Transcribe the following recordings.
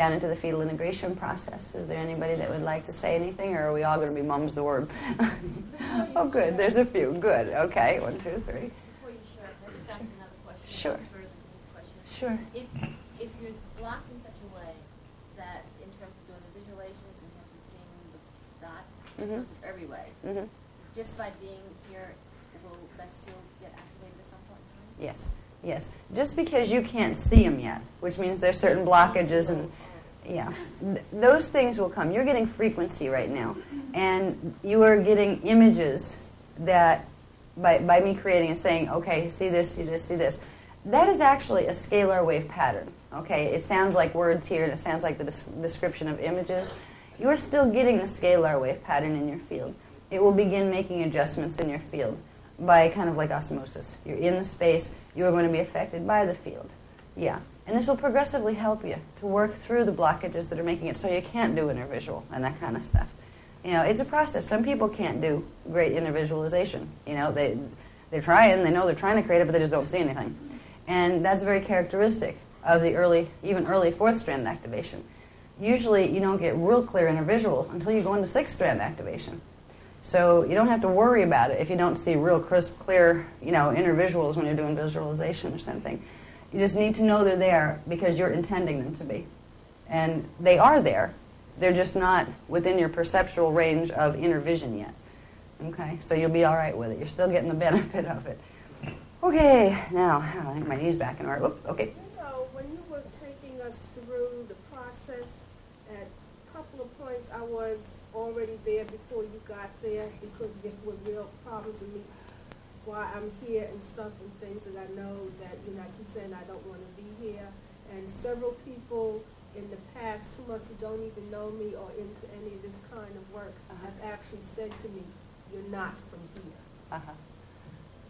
down into the fetal integration process. Is there anybody that would like to say anything, or are we all going to be mums the word? Oh, good. There's a few. Good. Okay. 1, 2, 3. Before you share, I'll just ask another question. Sure. Further to this question. Sure. If you're blocked in such a way that, in terms of doing the visualizations, in terms of seeing the dots, in terms of every way, just by being here, will that still get activated at some point in time? Yes. Yes. Just because you can't see them yet, which means there's certain blockages and those things will come. You're getting frequency right now, and you are getting images that by me creating and saying, okay, see this, see this, see this. That is actually a scalar wave pattern. Okay, it sounds like words here, and it sounds like the description of images. You are still getting the scalar wave pattern in your field. It will begin making adjustments in your field by kind of like osmosis. You're in the space, you are going to be affected by the field. Yeah. And this will progressively help you to work through the blockages that are making it so you can't do inner visual and that kind of stuff. You know, it's a process. Some people can't do great inner visualization. You know, they're trying, they know they're trying to create it, but they just don't see anything. And that's very characteristic of the early fourth strand activation. Usually you don't get real clear inner visuals until you go into sixth strand activation. So you don't have to worry about it if you don't see real crisp, clear, inner visuals when you're doing visualization or something. You just need to know they're there because you're intending them to be. And they are there. They're just not within your perceptual range of inner vision yet. Okay? So you'll be all right with it. You're still getting the benefit of it. Okay, now, I think my knee's back in order. Oop, okay. When you were taking us through the process, at a couple of points I was already there before you got there because there were real problems with me why I'm here and stuff and things that I know that, like you said, I don't want to be here. And several people in the past 2 months who don't even know me or into any of this kind of work have actually said to me, you're not from here.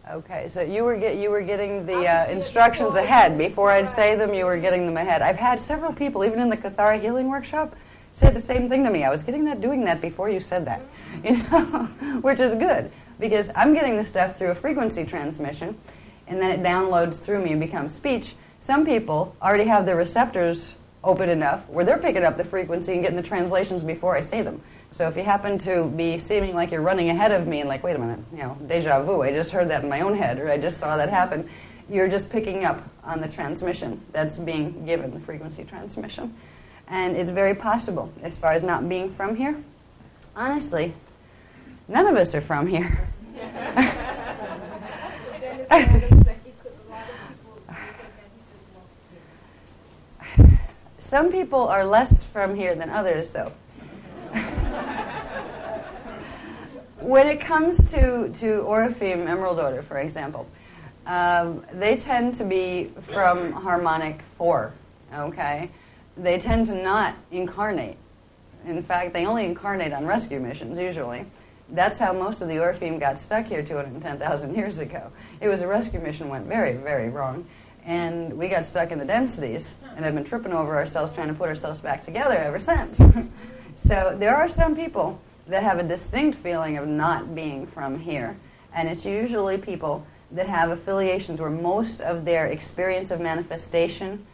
Okay, so you were getting the instructions ahead. Before I'd say them, you were getting them ahead. I've had several people, even in the Kathara Healing Workshop, say the same thing to me. I was doing that before you said that, which is good, because I'm getting the stuff through a frequency transmission, and then it downloads through me and becomes speech. Some people already have their receptors open enough where they're picking up the frequency and getting the translations before I say them. So if you happen to be seeming like you're running ahead of me and like, wait a minute, deja vu, I just heard that in my own head, or I just saw that happen, you're just picking up on the transmission that's being given, the frequency transmission. And it's very possible, as far as not being from here. Honestly, none of us are from here. Some people are less from here than others, though. When it comes to Orifim Emerald Order, for example, they tend to be from harmonic 4, okay? They tend to not incarnate. In fact, they only incarnate on rescue missions, usually. That's how most of the Orifim got stuck here 210,000 years ago. It was a rescue mission went very, very wrong. And we got stuck in the densities and have been tripping over ourselves trying to put ourselves back together ever since. So there are some people that have a distinct feeling of not being from here. And it's usually people that have affiliations where most of their experience of manifestation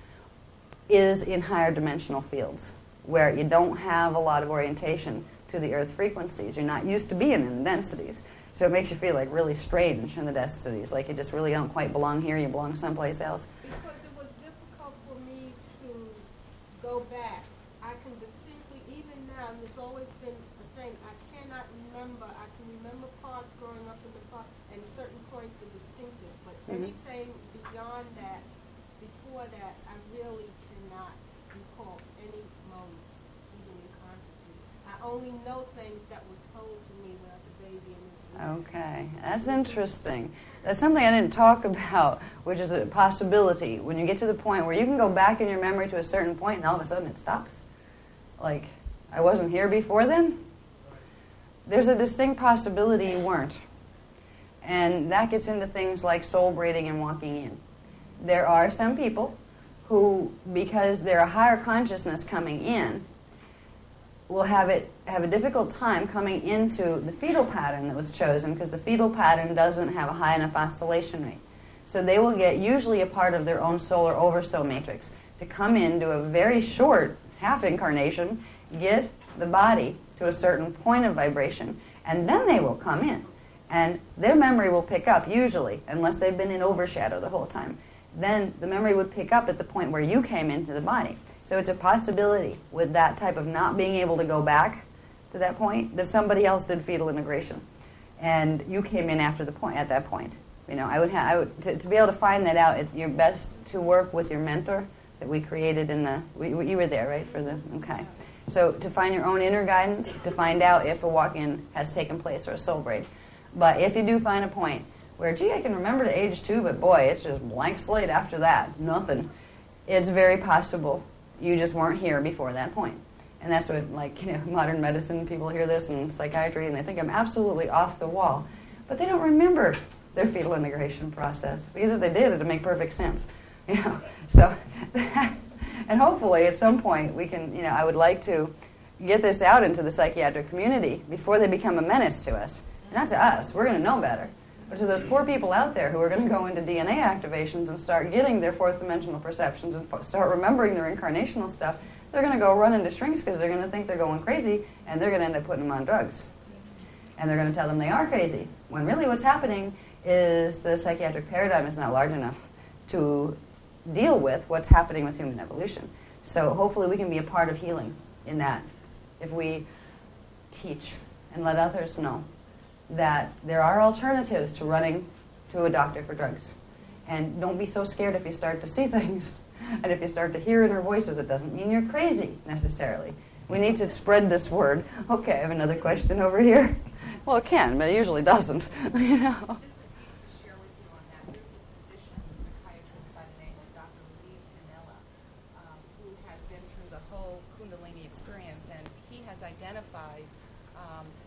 is in higher dimensional fields, where you don't have a lot of orientation to the earth frequencies. You're not used to being in the densities. So it makes you feel like really strange in the densities, like you just really don't quite belong here, you belong someplace else. Because it was difficult for me to go back. I can distinctly, even now, and it's always been a thing, I cannot remember. I can remember parts growing up in the park, and certain points are distinctive. But anything beyond that, before that, I really cannot recall any moments, even in consciousness. I only know things that were told to me when I was a baby in this. Okay, that's interesting. That's something I didn't talk about, which is a possibility. When you get to the point where you can go back in your memory to a certain point and all of a sudden it stops. Like, I wasn't here before then? There's a distinct possibility you weren't. And that gets into things like soul braiding and walking in. There are some people who, because they're a higher consciousness coming in, will have a difficult time coming into the fetal pattern that was chosen because the fetal pattern doesn't have a high enough oscillation rate. So they will get usually a part of their own solar oversoul matrix to come in, do a very short half incarnation, get the body to a certain point of vibration, and then they will come in. And their memory will pick up, usually, unless they've been in overshadow the whole time. Then the memory would pick up at the point where you came into the body. So it's a possibility with that type of not being able to go back to that point that somebody else did fetal integration, and you came in after the point. At that point, I would to be able to find that out. You're best to work with your mentor that we created in the. You were there, right? Okay. So to find your own inner guidance, to find out if a walk-in has taken place or a soul break. But if you do find a point where, gee, I can remember to age 2, but boy, it's just blank slate after that, nothing. It's very possible you just weren't here before that point. And that's what, modern medicine, people hear this, and psychiatry, and they think I'm absolutely off the wall. But they don't remember their fetal integration process. Because if they did, it would make perfect sense. So, and hopefully at some point we can, I would like to get this out into the psychiatric community before they become a menace to us. Not to us, we're going to know better. But to those poor people out there who are going to go into DNA activations and start getting their fourth dimensional perceptions and start remembering their incarnational stuff, they're going to go run into shrinks because they're going to think they're going crazy, and they're going to end up putting them on drugs. And they're going to tell them they are crazy, when really what's happening is the psychiatric paradigm is not large enough to deal with what's happening with human evolution. So hopefully we can be a part of healing in that if we teach and let others know that there are alternatives to running to a doctor for drugs. And don't be so scared if you start to see things. And if you start to hear inner voices, it doesn't mean you're crazy, necessarily. We need to spread this word. Okay, I have another question over here. Well, it can, but it usually doesn't. Just a piece to share with you on that. There's a physician, a psychiatrist by the name of Dr. Lee Sinella, who has been through the whole Kundalini experience, and he has identified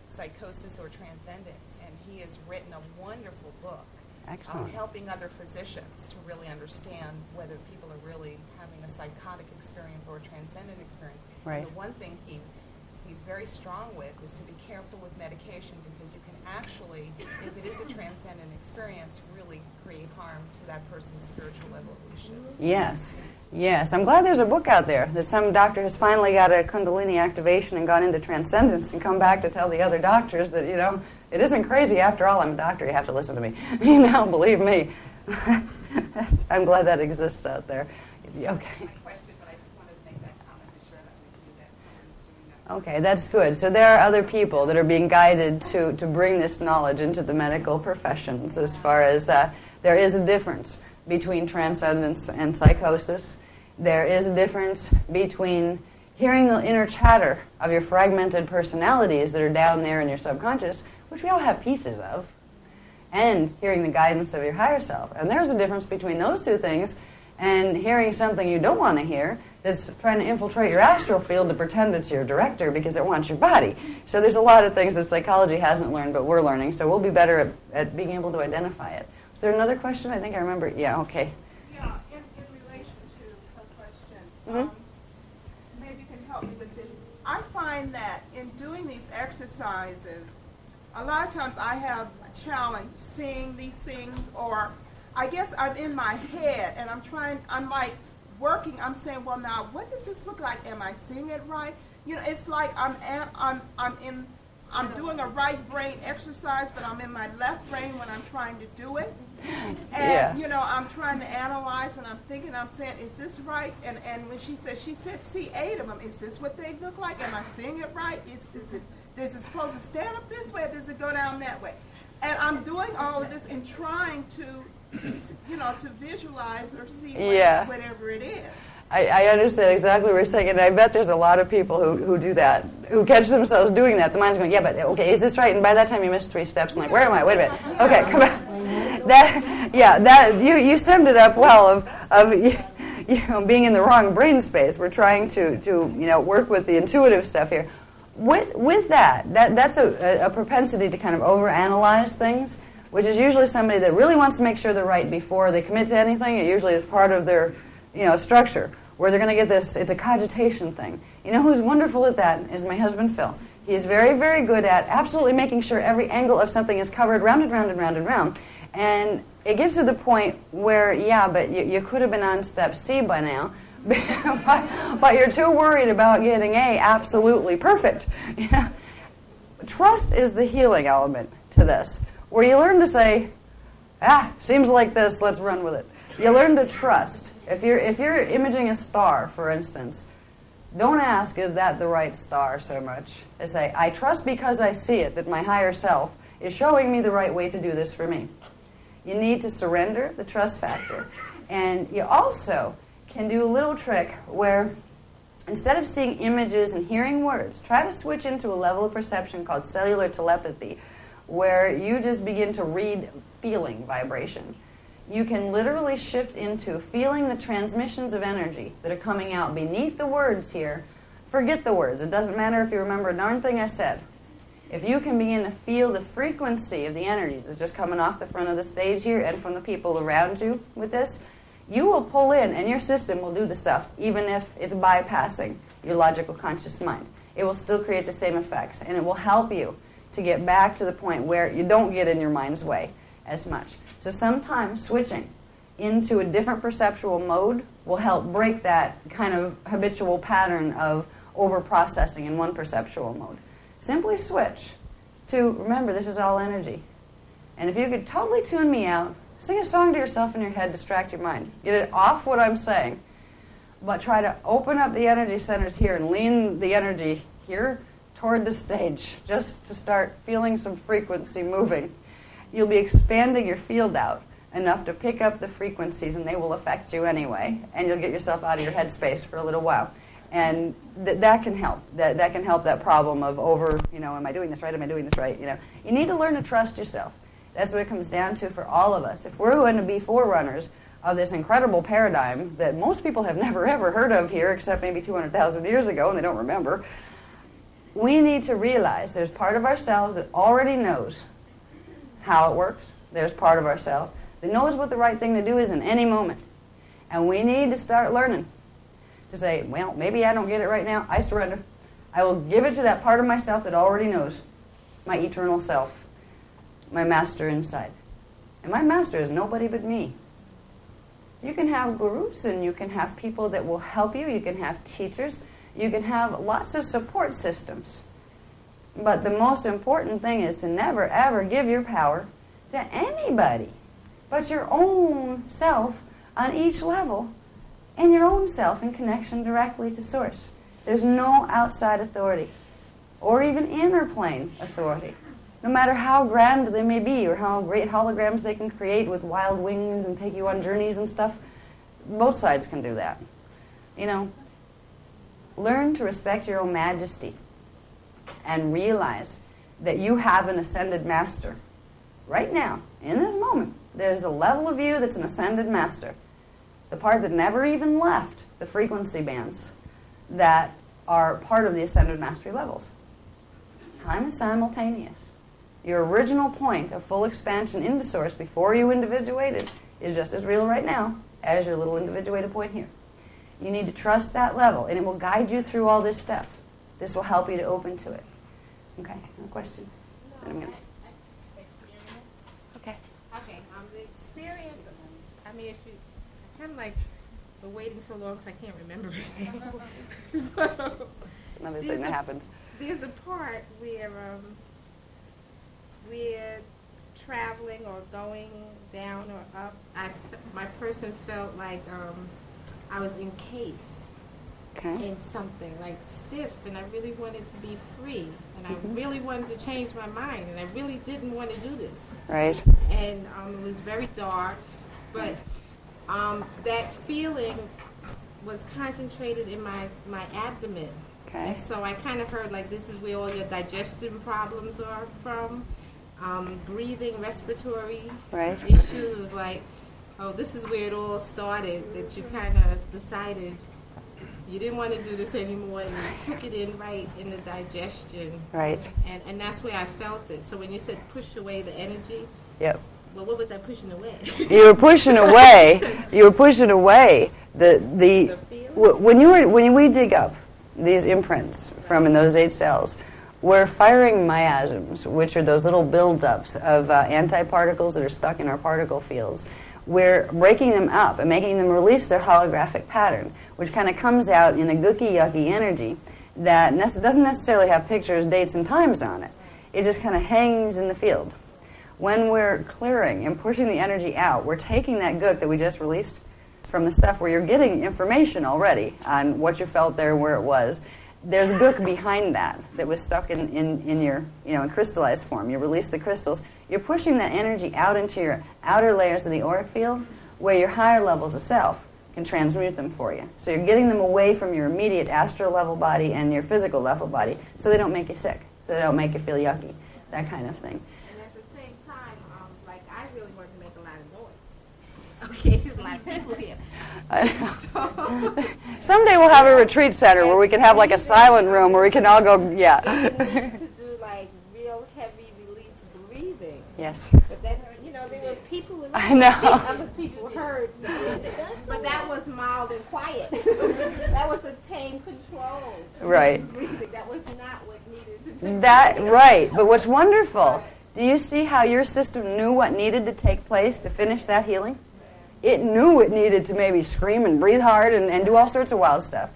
psychosis or transcendence, and he has written a wonderful book helping other physicians to really understand whether people are really having a psychotic experience or a transcendent experience. Right. And the one thing he's very strong with is to be careful with medication, because you can actually, if it is a transcendent experience, really create harm to that person's spiritual evolution. Yes. I'm glad there's a book out there that some doctor has finally got a Kundalini activation and gone into transcendence and come back to tell the other doctors that, it isn't crazy after all. I'm a doctor. You have to listen to me. Believe me. I'm glad that exists out there. Okay. Okay, that's good. So there are other people that are being guided to bring this knowledge into the medical professions, as far as there is a difference between transcendence and psychosis. There is a difference between hearing the inner chatter of your fragmented personalities that are down there in your subconscious, which we all have pieces of, and hearing the guidance of your higher self. And there's a difference between those two things and hearing something you don't want to hear that's trying to infiltrate your astral field to pretend it's your director because it wants your body. So there's a lot of things that psychology hasn't learned, but we're learning, so we'll be better at being able to identify it. Is there another question? I think I remember. Yeah, okay. Yeah, in relation to her question, maybe you can help me with this. I find that in doing these exercises, a lot of times I have a challenge seeing these things, or I guess I'm in my head and I'm like working, I'm saying, well, now what does this look like? Am I seeing it right? It's like I'm doing a right brain exercise, but I'm in my left brain when I'm trying to do it. And, I'm trying to analyze, and I'm thinking, I'm saying, is this right? And when she said, see 8 of them. Is this what they look like? Am I seeing it right? Is it supposed to stand up this way, or does it go down that way? And I'm doing all of this and trying to visualize or see whatever it is. I understand exactly what you're saying, and I bet there's a lot of people who do that, who catch themselves doing that. The mind's going, yeah, but okay, is this right? And by that time you missed 3 steps, and like, where am I? Wait a minute. Okay, come back. You summed it up well of being in the wrong brain space. We're trying to work with the intuitive stuff here. With that's a propensity to kind of overanalyze things, which is usually somebody that really wants to make sure they're right before they commit to anything. It usually is part of their structure, where they're going to get this. It's a cogitation thing. You know who's wonderful at that is my husband, Phil. He's very, very good at absolutely making sure every angle of something is covered round and round and round and round. And it gets to the point where, but you could have been on step C by now, but you're too worried about getting A absolutely perfect. Yeah. Trust is the healing element to this, where you learn to say, seems like this, let's run with it. You learn to trust. If you're imaging a star, for instance, don't ask, is that the right star so much? I say, I trust because I see it, that my higher self is showing me the right way to do this for me. You need to surrender the trust factor. And you also can do a little trick where instead of seeing images and hearing words, try to switch into a level of perception called cellular telepathy, where you just begin to read feeling vibration. You can literally shift into feeling the transmissions of energy that are coming out beneath the words here. Forget the words. It doesn't matter if you remember a darn thing I said. If you can begin to feel the frequency of the energies that's just coming off the front of the stage here and from the people around you with this, you will pull in and your system will do the stuff, even if it's bypassing your logical conscious mind. It will still create the same effects, and it will help you to get back to the point where you don't get in your mind's way as much. So sometimes switching into a different perceptual mode will help break that kind of habitual pattern of over-processing in one perceptual mode. Simply switch to, remember, this is all energy. And if you could totally tune me out, sing a song to yourself in your head, distract your mind. Get it off what I'm saying, but try to open up the energy centers here and lean the energy here toward the stage, just to start feeling some frequency moving. You'll be expanding your field out enough to pick up the frequencies, and they will affect you anyway, and you'll get yourself out of your headspace for a little while. And that can help. That can help that problem of am I doing this right? Am I doing this right? You need to learn to trust yourself. That's what it comes down to for all of us. If we're going to be forerunners of this incredible paradigm that most people have never, ever heard of here, except maybe 200,000 years ago, and they don't remember, we need to realize there's part of ourselves that already knows how it works. There's part of ourselves that knows what the right thing to do is in any moment. And we need to start learning to say, well, maybe I don't get it right now. I surrender. I will give it to that part of myself that already knows, my eternal self, my master inside. And my master is nobody but me. You can have gurus, and you can have people that will help you. You can have teachers. You can have lots of support systems. But the most important thing is to never, ever give your power to anybody but your own self on each level, and your own self in connection directly to Source. There's no outside authority, or even inner plane authority, no matter how grand they may be, or how great holograms they can create with wild wings and take you on journeys and stuff. Both sides can do that. Learn to respect your own majesty and realize that you have an ascended master. Right now, in this moment, there's a level of you that's an ascended master. The part that never even left the frequency bands that are part of the ascended mastery levels. Time is simultaneous. Your original point of full expansion into Source before you individuated is just as real right now as your little individuated point here. You need to trust that level, and it will guide you through all this stuff. This will help you to open to it. Okay, no question? Then I'm gonna. Okay, the experience, if you kind of like we're waiting so long because I can't remember it. Another thing that happens. There's a part where we're traveling or going down or up. My person felt like I was encased in something like stiff, and I really wanted to be free, and I really wanted to change my mind, and I really didn't want to do this. Right. And it was very dark, but that feeling was concentrated in my abdomen. Okay. And so I kind of heard like this is where all your digestive problems are from, breathing, respiratory issues. Like, oh, this is where it all started, that you kind of decided you didn't want to do this anymore, and you took it in right in the digestion. Right. And that's where I felt it. So when you said push away the energy, yep. Well, what was I pushing away? You were pushing away. You were pushing away the when we dig up these imprints from in those 8 cells, we're firing miasms, which are those little buildups of antiparticles that are stuck in our particle fields. we're breaking them up and making them release their holographic pattern, which kind of comes out in a gooky, yucky energy that doesn't necessarily have pictures, dates, and times on it. It just kind of hangs in the field. When we're clearing and pushing the energy out, we're taking that gook that we just released from the stuff where you're getting information already on what you felt there, where it was. There's gook behind that was stuck in your, in crystallized form. You release the crystals. You're pushing that energy out into your outer layers of the auric field where your higher levels of self can transmute them for you. So you're getting them away from your immediate astral level body and your physical level body so they don't make you sick, so they don't make you feel yucky, that kind of thing. And at the same time, like I really wanted to make a lot of noise. Okay, there's a lot of people here. Someday we'll have a retreat center where we can have like a silent room where we can all go, yeah. To do like real heavy release breathing. Yes. But then, there were people in I know. other people heard. But that was mild and quiet. That was a tame control. Right. Breathing. That was not what needed to take That, right. But what's wonderful, do you see how your system knew what needed to take place to finish that healing? It knew it needed to maybe scream and breathe hard and do all sorts of wild stuff.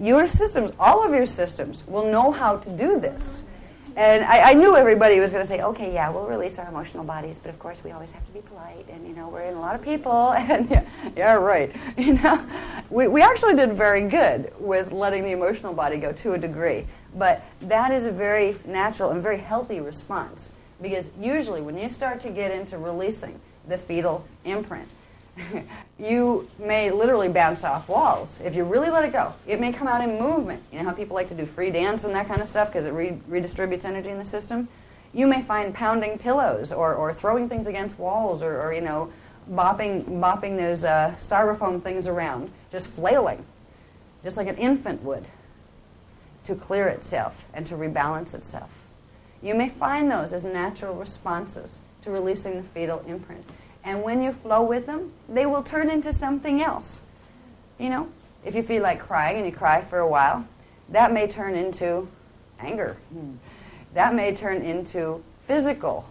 Your systems, all of your systems, will know how to do this. And I knew everybody was going to say, okay, yeah, we'll release our emotional bodies, but of course we always have to be polite, and, we're in a lot of people, and yeah, right. We actually did very good with letting the emotional body go to a degree, but that is a very natural and very healthy response, because usually when you start to get into releasing the fetal imprint, you may literally bounce off walls. If you really let it go, it may come out in movement. You know how people like to do free dance and that kind of stuff because it redistributes energy in the system? You may find pounding pillows or throwing things against walls or bopping those styrofoam things around, just flailing, just like an infant would, to clear itself and to rebalance itself. You may find those as natural responses to releasing the fetal imprint. And when you flow with them, they will turn into something else. If you feel like crying and you cry for a while, that may turn into anger. That may turn into physical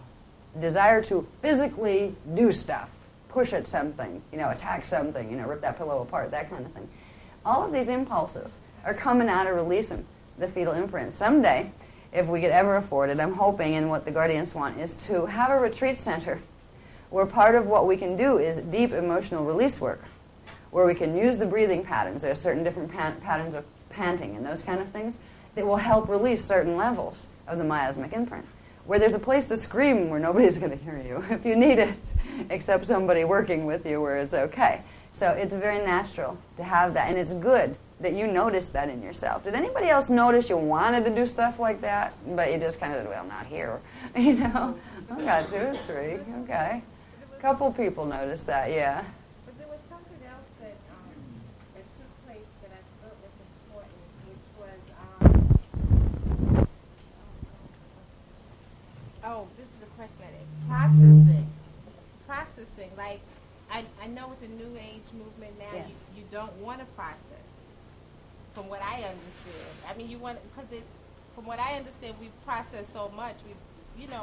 desire to physically do stuff, push at something, attack something, rip that pillow apart, that kind of thing. All of these impulses are coming out of releasing the fetal imprint. Someday, if we could ever afford it, I'm hoping, and what the Guardians want, is to have a retreat center where part of what we can do is deep emotional release work, where we can use the breathing patterns. There are certain different patterns of panting and those kind of things that will help release certain levels of the miasmic imprint, where there's a place to scream where nobody's going to hear you if you need it, except somebody working with you where it's okay. So it's very natural to have that, and it's good that you noticed that in yourself. Did anybody else notice you wanted to do stuff like that, but you just kind of said, well, not here, I got 2 or 3, okay. Couple people noticed that, yeah. But there was something else that took place that I thought was important, which was this is a question. Processing. Like, I know with the New Age movement now, Yes. you don't want to process, from what I understand. I mean, you want, because from what I understand, we've processed so much.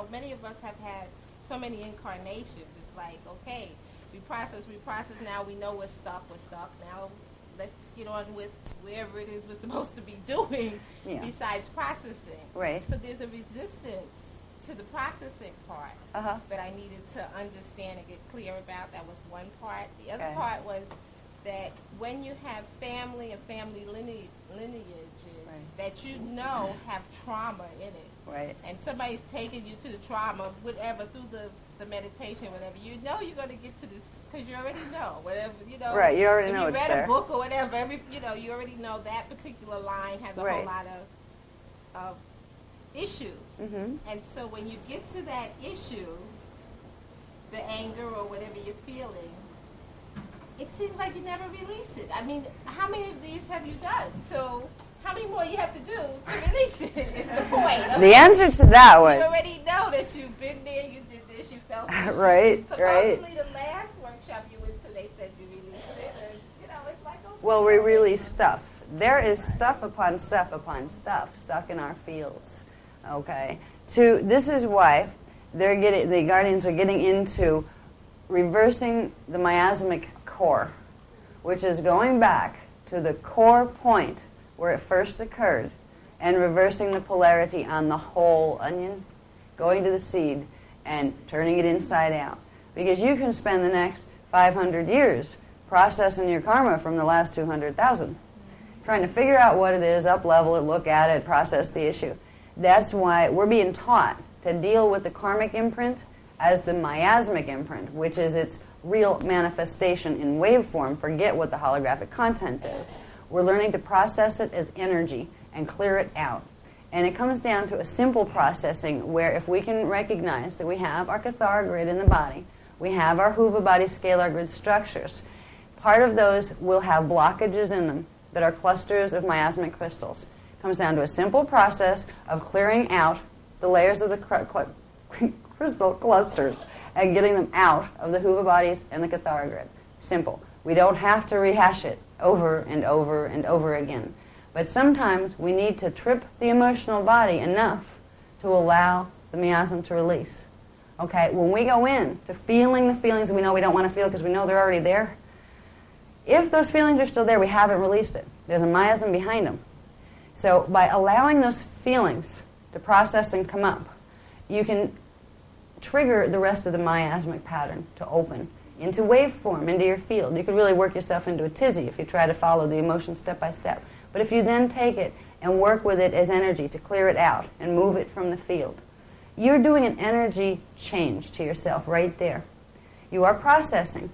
Many of us have had so many incarnations. It's like, okay, we process, now we know we're stuck. Now let's get on with wherever it is we're supposed to be doing besides processing. Right. So there's a resistance to the processing part that I needed to understand and get clear about. That was one part. The other part was that when you have family and family lineages that have trauma in it, Right. and somebody's taking you to the trauma, whatever, through the meditation, whatever, you're going to get to this, because you already know, whatever, Right, you already know if it's you read there. a book or whatever, you already know that particular line has a whole lot of issues. Mm-hmm. And so when you get to that issue, the anger or whatever you're feeling, it seems like you never release it. I mean, how many of these have you done? So how many more you have to do to release it is the point. Okay? The answer to that You was, already know that you've been there, you did this, you felt this. right. Supposedly the last workshop you went to, they said you released it. And, it's like, okay. Well, we release stuff. There is stuff upon stuff upon stuff stuck in our fields. Okay. This is why the Guardians are getting into reversing the miasmic core, which is going back to the core point where it first occurred and reversing the polarity on the whole onion, going to the seed and turning it inside out. Because you can spend the next 500 years processing your karma from the last 200,000, trying to figure out what it is, up-level it, look at it, process the issue. That's why we're being taught to deal with the karmic imprint as the miasmic imprint, which is its real manifestation in wave form. Forget what the holographic content is. We're learning to process it as energy and clear it out. And it comes down to a simple processing where if we can recognize that we have our Cathara grid in the body, we have our Huva body scalar grid structures, part of those will have blockages in them that are clusters of miasmic crystals. It comes down to a simple process of clearing out the layers of the crystal clusters and getting them out of the Huva bodies and the Cathara grid. Simple. We don't have to rehash it over and over and over again. But sometimes we need to trip the emotional body enough to allow the miasm to release. Okay, when we go in to feeling the feelings we know we don't want to feel because we know they're already there, if those feelings are still there, we haven't released it. There's a miasm behind them. So by allowing those feelings to process and come up, you can trigger the rest of the miasmic pattern to open into waveform, into your field. You could really work yourself into a tizzy if you try to follow the emotion step by step. But if you then take it and work with it as energy to clear it out and move it from the field, you're doing an energy change to yourself right there. You are processing,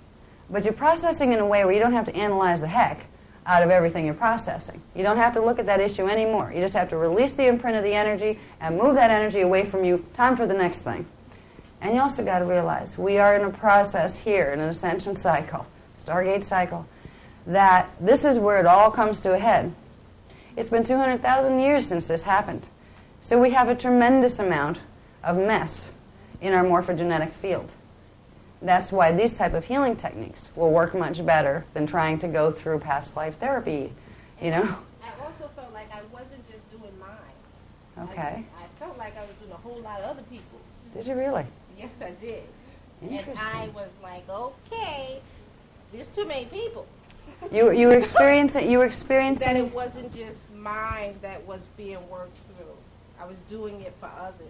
but you're processing in a way where you don't have to analyze the heck out of everything you're processing. You don't have to look at that issue anymore. You just have to release the imprint of the energy and move that energy away from you. Time for the next thing. And you also got to realize we are in a process here, in an ascension cycle, Stargate cycle, that this is where it all comes to a head. It's been 200,000 years since this happened. So we have a tremendous amount of mess in our morphogenetic field. That's why these type of healing techniques will work much better than trying to go through past life therapy, you know? I also felt like I wasn't just doing mine. Okay. I felt like I was doing a whole lot of other people's. Did you really? Yes, I did. And Interesting. I was like, okay, there's too many people. You were experiencing That it wasn't just mine that was being worked through. I was doing it for others.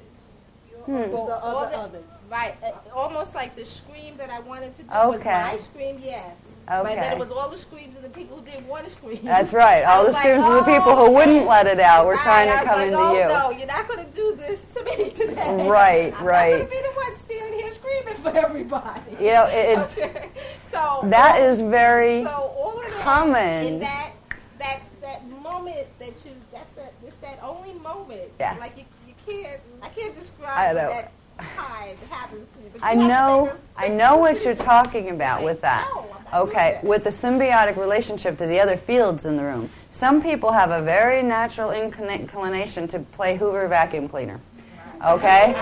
For all others. Right. Almost like the scream that I wanted to do was my scream, yes. Okay. But then it was all the screams of the people who didn't want to scream. That's right. All the screams of the people who wouldn't let it out were trying to come into you. No, you're not going to do this to me today. Right, I'm right. not going to be the one standing here screaming for everybody. You know, it's Okay. So that is very so all of that, common. in that moment that you it's that only moment. Yeah. Like I can't I describe know. that time happens to me. But I you have to know make a- I know what you're talking about with that. No, I'm not Okay, doing that. with the symbiotic relationship to the other fields in the room. Some people have a very natural inclination to play Hoover vacuum cleaner. Okay?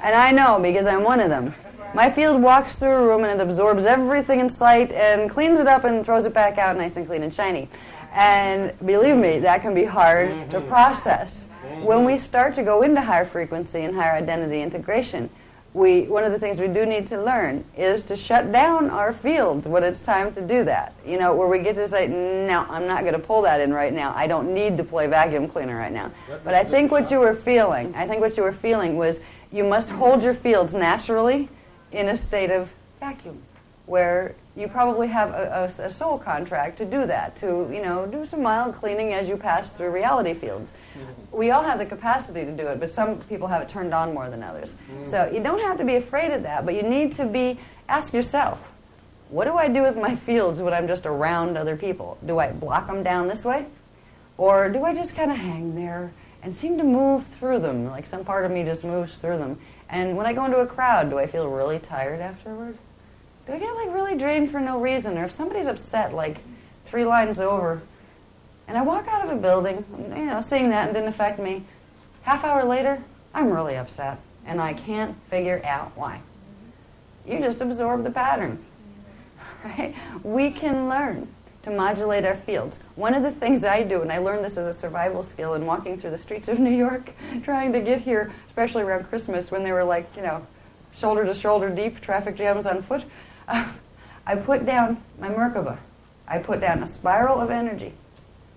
And I know because I'm one of them. My field walks through a room and it absorbs everything in sight and cleans it up and throws it back out nice and clean and shiny. And believe me, that can be hard to process. When we start to go into higher frequency and higher identity integration, one of the things we do need to learn is to shut down our fields when it's time to do that. You know, where we get to say, no, I'm not going to pull that in right now. I don't need to play vacuum cleaner right now. But I think what you were feeling was you must hold your fields naturally in a state of vacuum, where you probably have a soul contract to do that, to, you know, do some mild cleaning as you pass through reality fields. We all have the capacity to do it, but some people have it turned on more than others. So you don't have to be afraid of that, but you need to ask yourself, what do I do with my fields when I'm just around other people? Do I block them down this way? Or do I just kind of hang there and seem to move through them, like some part of me just moves through them? And when I go into a crowd, do I feel really tired afterward? Do I get like really drained for no reason? Or if somebody's upset like 3 lines over, and I walk out of a building, you know, seeing that and didn't affect me, half hour later, I'm really upset, and I can't figure out why. You just absorb the pattern, right? We can learn to modulate our fields. One of the things I do, and I learned this as a survival skill in walking through the streets of New York, trying to get here, especially around Christmas when they were like, you know, shoulder to shoulder deep traffic jams on foot. I put down my Merkaba. I put down a spiral of energy,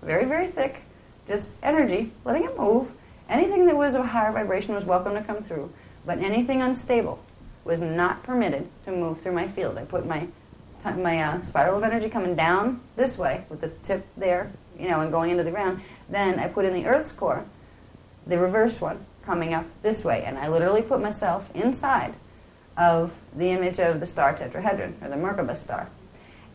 very, very thick, just energy, letting it move. Anything that was of higher vibration was welcome to come through, but anything unstable was not permitted to move through my field. I put my spiral of energy coming down this way with the tip there, and going into the ground. Then I put in the Earth's core, the reverse one, coming up this way. And I literally put myself inside of the image of the star tetrahedron, or the Merkaba star.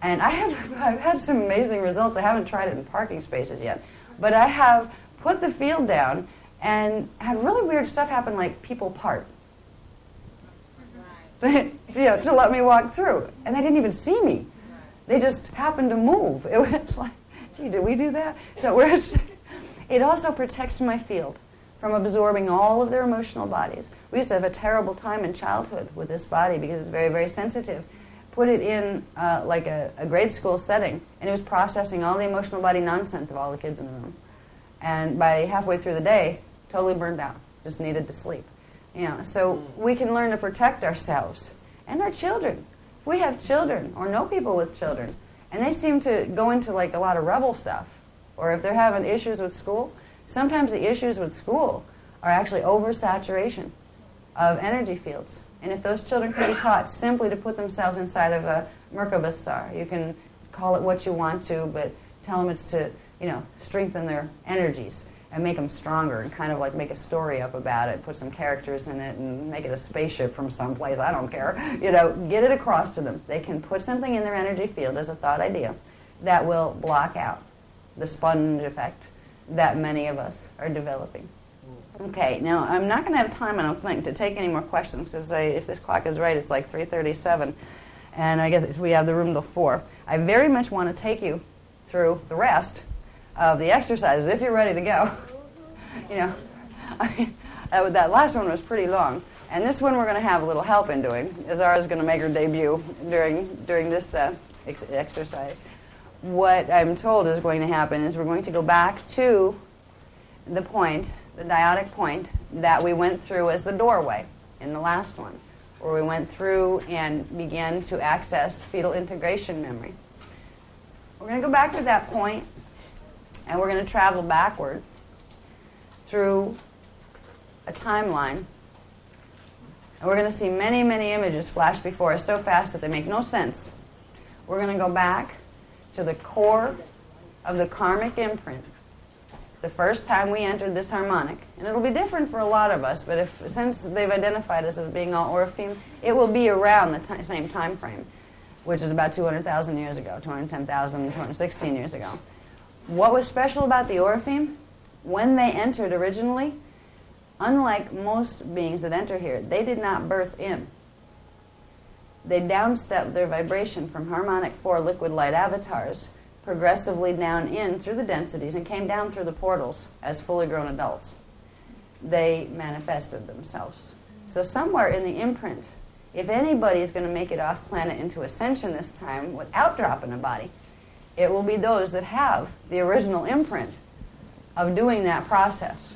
And I've had some amazing results. I haven't tried it in parking spaces yet. But I have put the field down and had really weird stuff happen, like people part. To let me walk through. And they didn't even see me. They just happened to move. It was like, gee, did we do that? So it also protects my field from absorbing all of their emotional bodies. We used to have a terrible time in childhood with this body because it's very, very sensitive. Put it in like a grade school setting, and it was processing all the emotional body nonsense of all the kids in the room. And by halfway through the day, totally burned out, just needed to sleep. So we can learn to protect ourselves and our children. If we have children or know people with children, and they seem to go into like a lot of rebel stuff, or if they're having issues with school, sometimes the issues with school are actually oversaturation of energy fields. And if those children can be taught simply to put themselves inside of a Merkaba star, you can call it what you want to, but tell them it's to, strengthen their energies and make them stronger, and kind of like make a story up about it, put some characters in it, and make it a spaceship from someplace, I don't care. Get it across to them. They can put something in their energy field as a thought idea that will block out the sponge effect that many of us are developing. Okay, now I'm not going to have time, I don't think, to take any more questions, because if this clock is right, it's like 3:37, and I guess we have the room till 4. I very much want to take you through the rest of the exercises if you're ready to go. That last one was pretty long, and this one we're going to have a little help in doing. Azara's going to make her debut during this exercise. What I'm told is going to happen is we're going to go back to the point, the dyadic point, that we went through as the doorway in the last one, where we went through and began to access fetal integration memory. We're going to go back to that point, and we're going to travel backward through a timeline. And we're going to see many, many images flash before us so fast that they make no sense. We're going to go back to the core of the karmic imprint, the first time we entered this harmonic. And it'll be different for a lot of us, but since they've identified us as being all Orifim, it will be around the same time frame, which is about 200,000 years ago, 210,000, 216 years ago. What was special about the Orifim? When they entered originally, unlike most beings that enter here, they did not birth in. They downstepped their vibration from harmonic 4 liquid light avatars progressively down in through the densities and came down through the portals as fully grown adults. They manifested themselves. So somewhere in the imprint, if anybody's going to make it off planet into ascension this time without dropping a body, it will be those that have the original imprint of doing that process,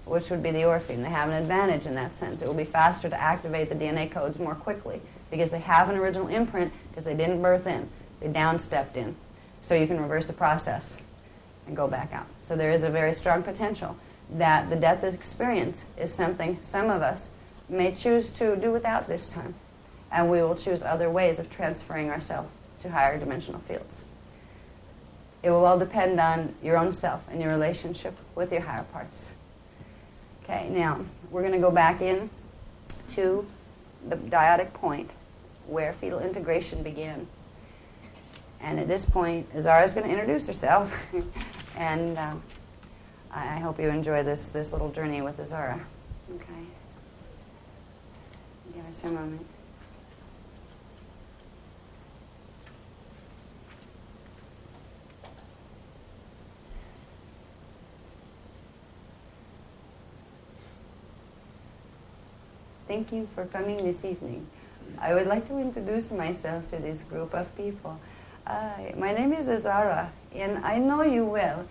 which would be the Orifim. They have an advantage in that sense. It will be faster to activate the DNA codes more quickly because they have an original imprint because they didn't birth in. They downstepped in. So you can reverse the process and go back out. So there is a very strong potential that the death experience is something some of us may choose to do without this time. And we will choose other ways of transferring ourselves to higher dimensional fields. It will all depend on your own self and your relationship with your higher parts. Okay, now we're going to go back in to the dyadic point where fetal integration began. And at this point, Azara's going to introduce herself. And I hope you enjoy this little journey with Azara. Okay. Give us a moment. Thank you for coming this evening. I would like to introduce myself to this group of people. My name is Azara, and I know you well.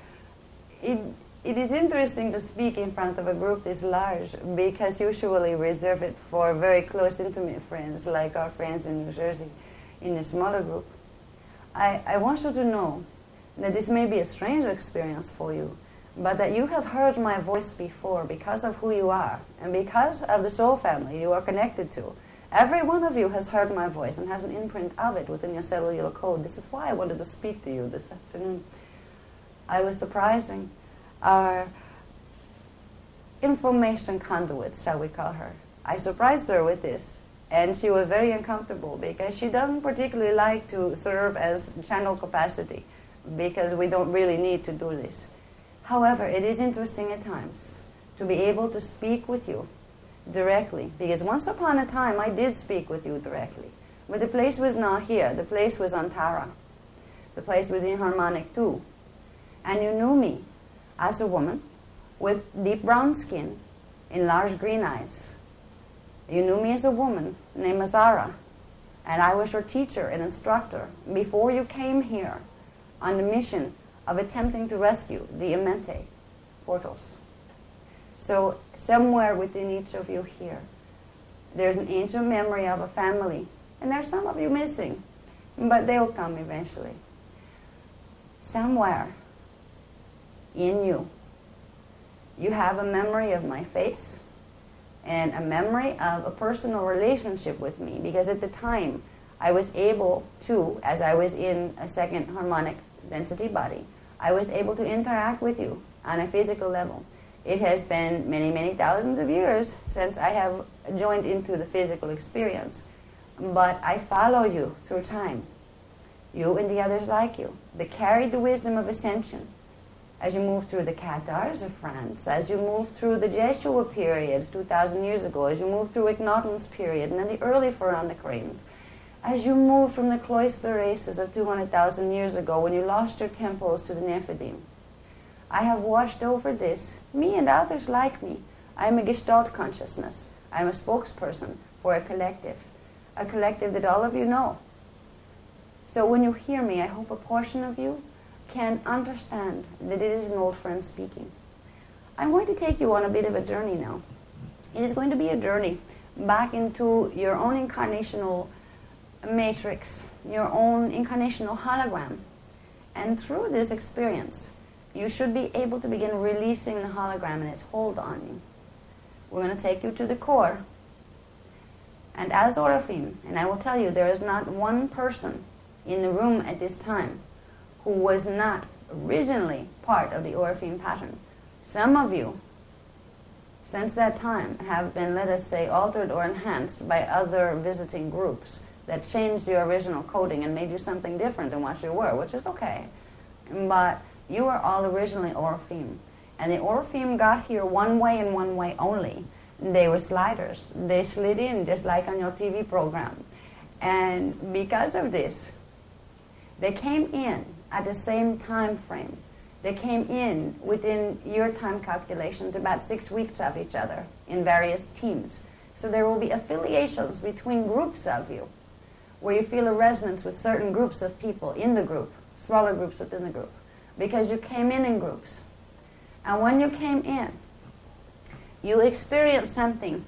It is interesting to speak in front of a group this large because usually we reserve it for very close, intimate friends, like our friends in New Jersey, in a smaller group. I want you to know that this may be a strange experience for you, but that you have heard my voice before because of who you are and because of the soul family you are connected to. Every one of you has heard my voice and has an imprint of it within your cellular code. This is why I wanted to speak to you this afternoon. I was surprising our information conduit, shall we call her. I surprised her with this, and she was very uncomfortable because she doesn't particularly like to serve as channel capacity because we don't really need to do this. However, it is interesting at times to be able to speak with you directly, because once upon a time I did speak with you directly, but the place was not here. The place was on Tara. The place was in Harmonic 2. And you knew me as a woman with deep brown skin and large green eyes. You knew me as a woman named Azara, and I was your teacher and instructor before you came here on the mission of attempting to rescue the Amenti portals. So somewhere within each of you here, there's an ancient memory of a family, and there's some of you missing, but they'll come eventually. Somewhere in you, you have a memory of my face and a memory of a personal relationship with me, because at the time I was able to, as I was in a second harmonic density body, I was able to interact with you on a physical level. It has been many, many thousands of years since I have joined into the physical experience, but I follow you through time. You and the others like you. They carried the wisdom of ascension as you move through the Cathars of France, as you move through the Jeshua periods 2,000 years ago, as you move through Akhenaten's period and then the early Pharaonic reigns, as you move from the cloister races of 200,000 years ago when you lost your temples to the Nephilim. I have watched over this, me and others like me. I am a Gestalt consciousness. I am a spokesperson for a collective that all of you know. So when you hear me, I hope a portion of you can understand that it is an old friend speaking. I'm going to take you on a bit of a journey now. It is going to be a journey back into your own incarnational matrix, your own incarnational hologram. And through this experience, you should be able to begin releasing the hologram and its hold on you. We're going to take you to the core. And as Orifim, and I will tell you, there is not one person in the room at this time who was not originally part of the Orifim pattern. Some of you, since that time, have been, let us say, altered or enhanced by other visiting groups that changed your original coding and made you something different than what you were, which is okay. But you were all originally Orifim. And the Orifim got here one way and one way only. They were sliders. They slid in just like on your TV program. And because of this, they came in at the same time frame. They came in within your time calculations, about 6 weeks of each other in various teams. So there will be affiliations between groups of you where you feel a resonance with certain groups of people in the group, smaller groups within the group, because you came in groups. And when you came in, you experienced something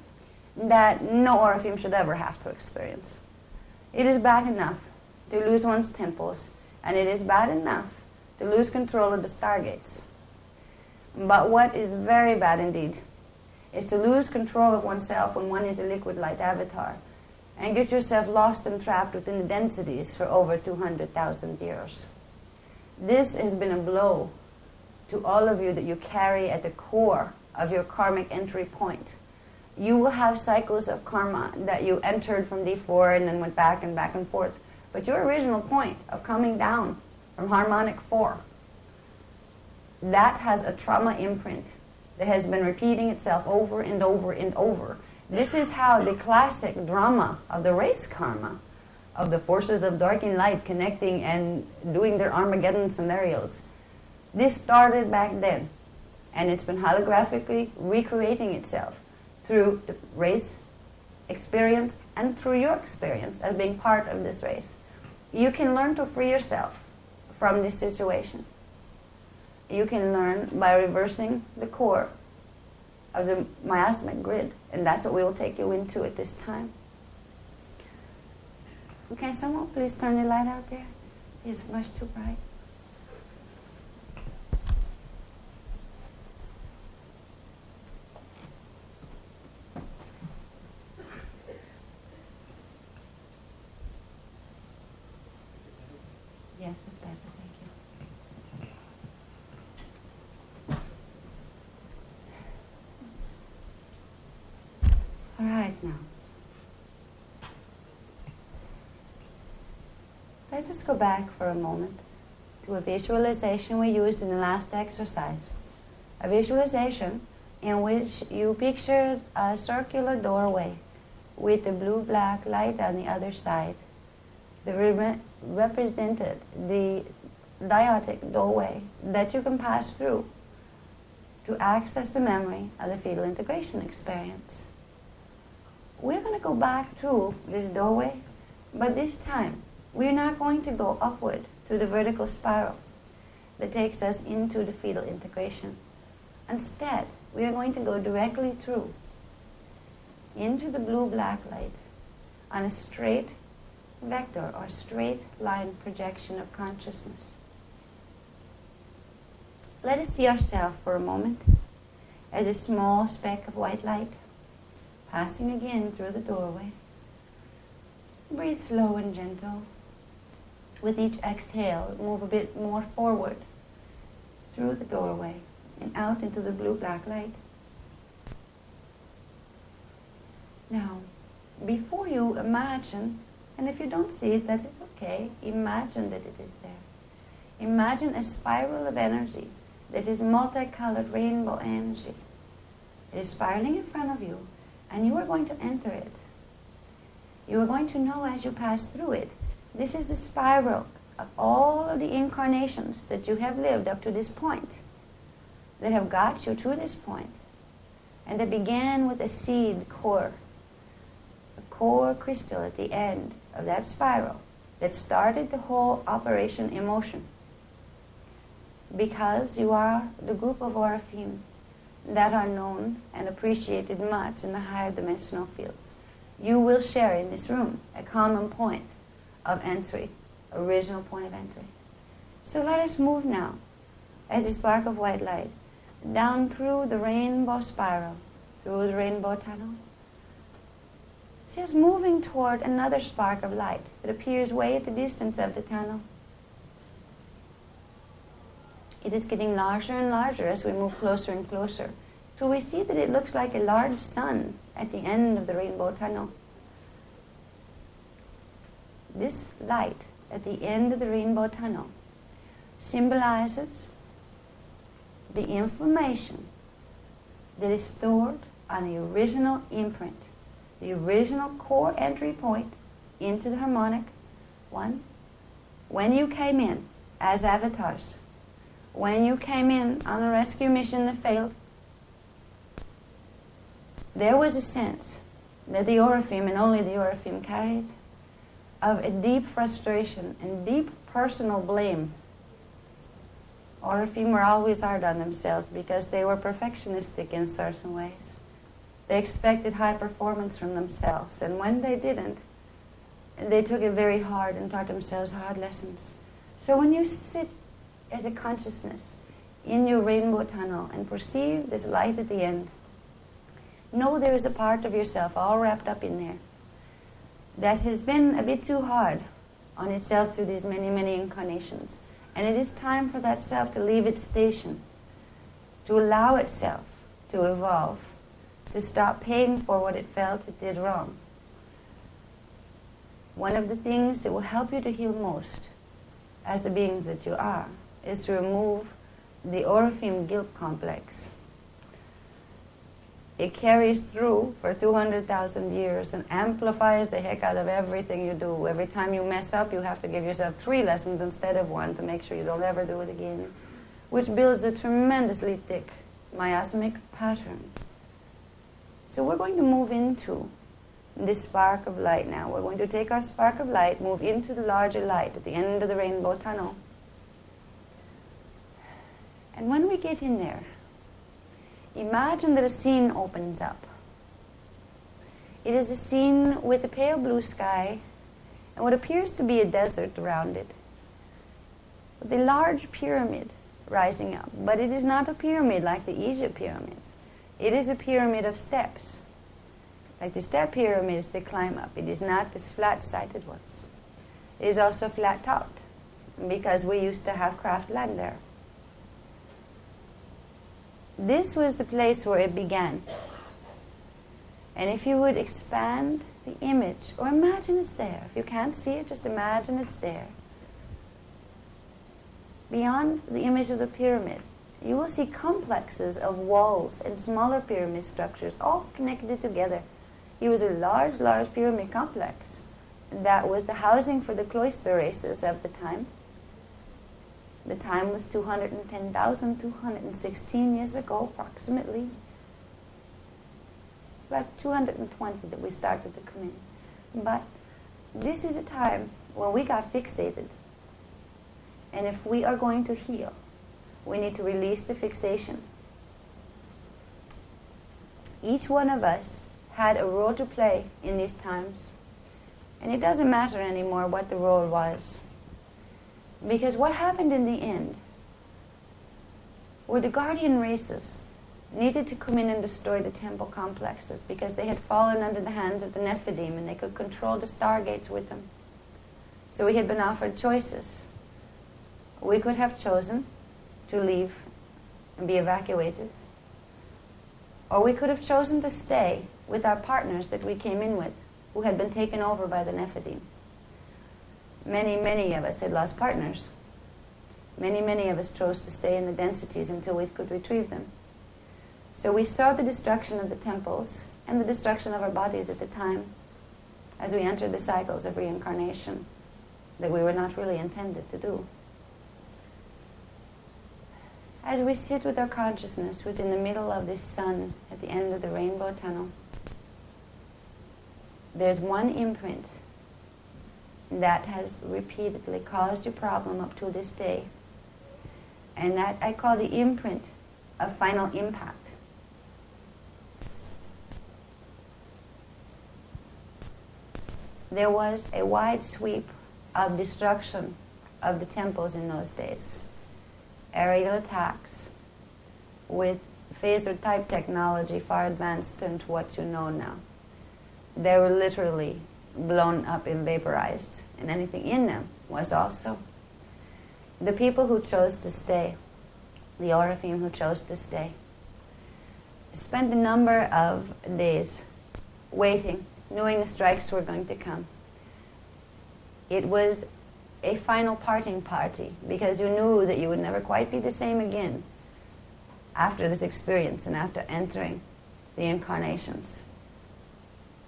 that no Orifim should ever have to experience. It is bad enough to lose one's temples, and it is bad enough to lose control of the stargates. But what is very bad indeed is to lose control of oneself when one is a liquid light avatar and get yourself lost and trapped within the densities for over 200,000 years. This has been a blow to all of you that you carry at the core of your karmic entry point. You will have cycles of karma that you entered from D4 and then went back and forth. But your original point of coming down from harmonic 4, that has a trauma imprint that has been repeating itself over and over and over. This is how the classic drama of the race karma, of the forces of dark and light connecting and doing their Armageddon scenarios, this started back then. And it's been holographically recreating itself through the race experience and through your experience as being part of this race. You can learn to free yourself from this situation. you can learn by reversing the core of the miasmic grid. And that's what we will take you into at this time. Okay, someone please turn the light out there. It's much too bright. Yes, it's better. Thank you. All right, now. Let us go back for a moment to a visualization we used in the last exercise. A visualization in which you pictured a circular doorway with the blue-black light on the other side. The represented the dyadic doorway that you can pass through to access the memory of the fetal integration experience. We're going to go back through this doorway, but this time we're not going to go upward to the vertical spiral that takes us into the fetal integration. Instead, we are going to go directly through into the blue-black light on a straight vector or straight line projection of consciousness. Let us see ourselves for a moment as a small speck of white light passing again through the doorway. Breathe slow and gentle. With each exhale, move a bit more forward through the doorway and out into the blue-black light. Now, before you imagine, and if you don't see it, that is okay, imagine that it is there. Imagine a spiral of energy that is multicolored rainbow energy. It is spiraling in front of you, and you are going to enter it. You are going to know as you pass through it, this is the spiral of all of the incarnations that you have lived up to this point, that have got you to this point, and that began with a seed core, a core crystal at the end of that spiral that started the whole operation in motion. Because you are the group of Orifim that are known and appreciated much in the higher dimensional fields, you will share in this room a common point of entry, original point of entry. So let us move now as a spark of white light down through the rainbow spiral, through the rainbow tunnel. Just moving toward another spark of light that appears way at the distance of the tunnel. It is getting larger and larger as we move closer and closer, till we see that it looks like a large sun at the end of the rainbow tunnel. This light at the end of the rainbow tunnel symbolizes the information that is stored on the original imprint, the original core entry point into the harmonic one. When you came in as avatars, when you came in on a rescue mission that failed, there was a sense that the Orifim, and only the Orifim, carried of a deep frustration and deep personal blame. Orifim were always hard on themselves because they were perfectionistic in certain ways. They expected high performance from themselves, and when they didn't, they took it very hard and taught themselves hard lessons. So when you sit as a consciousness in your rainbow tunnel and perceive this light at the end, know there is a part of yourself all wrapped up in there that has been a bit too hard on itself through these many, many incarnations. And it is time for that self to leave its station, to allow itself to evolve, to stop paying for what it felt it did wrong. One of the things that will help you to heal most as the beings that you are is to remove the Orifim guilt complex. It carries through for 200,000 years and amplifies the heck out of everything you do. Every time you mess up, you have to give yourself 3 lessons instead of 1 to make sure you don't ever do it again, which builds a tremendously thick miasmic pattern. So we're going to move into this spark of light now. We're going to take our spark of light, move into the larger light at the end of the rainbow tunnel. And when we get in there, imagine that a scene opens up. It is a scene with a pale blue sky and what appears to be a desert around it, with a large pyramid rising up. But it is not a pyramid like the Egypt pyramids. It is a pyramid of steps. Like the step pyramids they climb up. It is not this flat-sided ones. It is also flat-topped, because we used to have craft land there. This was the place where it began. And if you would expand the image, or imagine it's there. If you can't see it, just imagine it's there. Beyond the image of the pyramid, you will see complexes of walls and smaller pyramid structures all connected together. It was a large, large pyramid complex. That was the housing for the cloister races of the time. The time was 210,216 years ago, approximately. About 220 that we started to come in. But this is a time when we got fixated. And if we are going to heal, we need to release the fixation. Each one of us had a role to play in these times. And it doesn't matter anymore what the role was. Because what happened in the end were the guardian races needed to come in and destroy the temple complexes because they had fallen under the hands of the Nephilim and they could control the stargates with them. So we had been offered choices. We could have chosen to leave and be evacuated. Or we could have chosen to stay with our partners that we came in with, who had been taken over by the Nephilim. Many, many of us had lost partners. Many, many of us chose to stay in the densities until we could retrieve them. So we saw the destruction of the temples and the destruction of our bodies at the time as we entered the cycles of reincarnation that we were not really intended to do. As we sit with our consciousness within the middle of this sun at the end of the rainbow tunnel, there's one imprint that has repeatedly caused you problem up to this day. And that I call the imprint of final impact. There was a wide sweep of destruction of the temples in those days. Aerial attacks with phaser type technology far advanced than to what you know now. They were literally blown up and vaporized, and anything in them was also. The people who chose to stay, the Orifim who chose to stay, spent a number of days waiting, knowing the strikes were going to come. It was a final parting party because you knew that you would never quite be the same again after this experience and after entering the incarnations.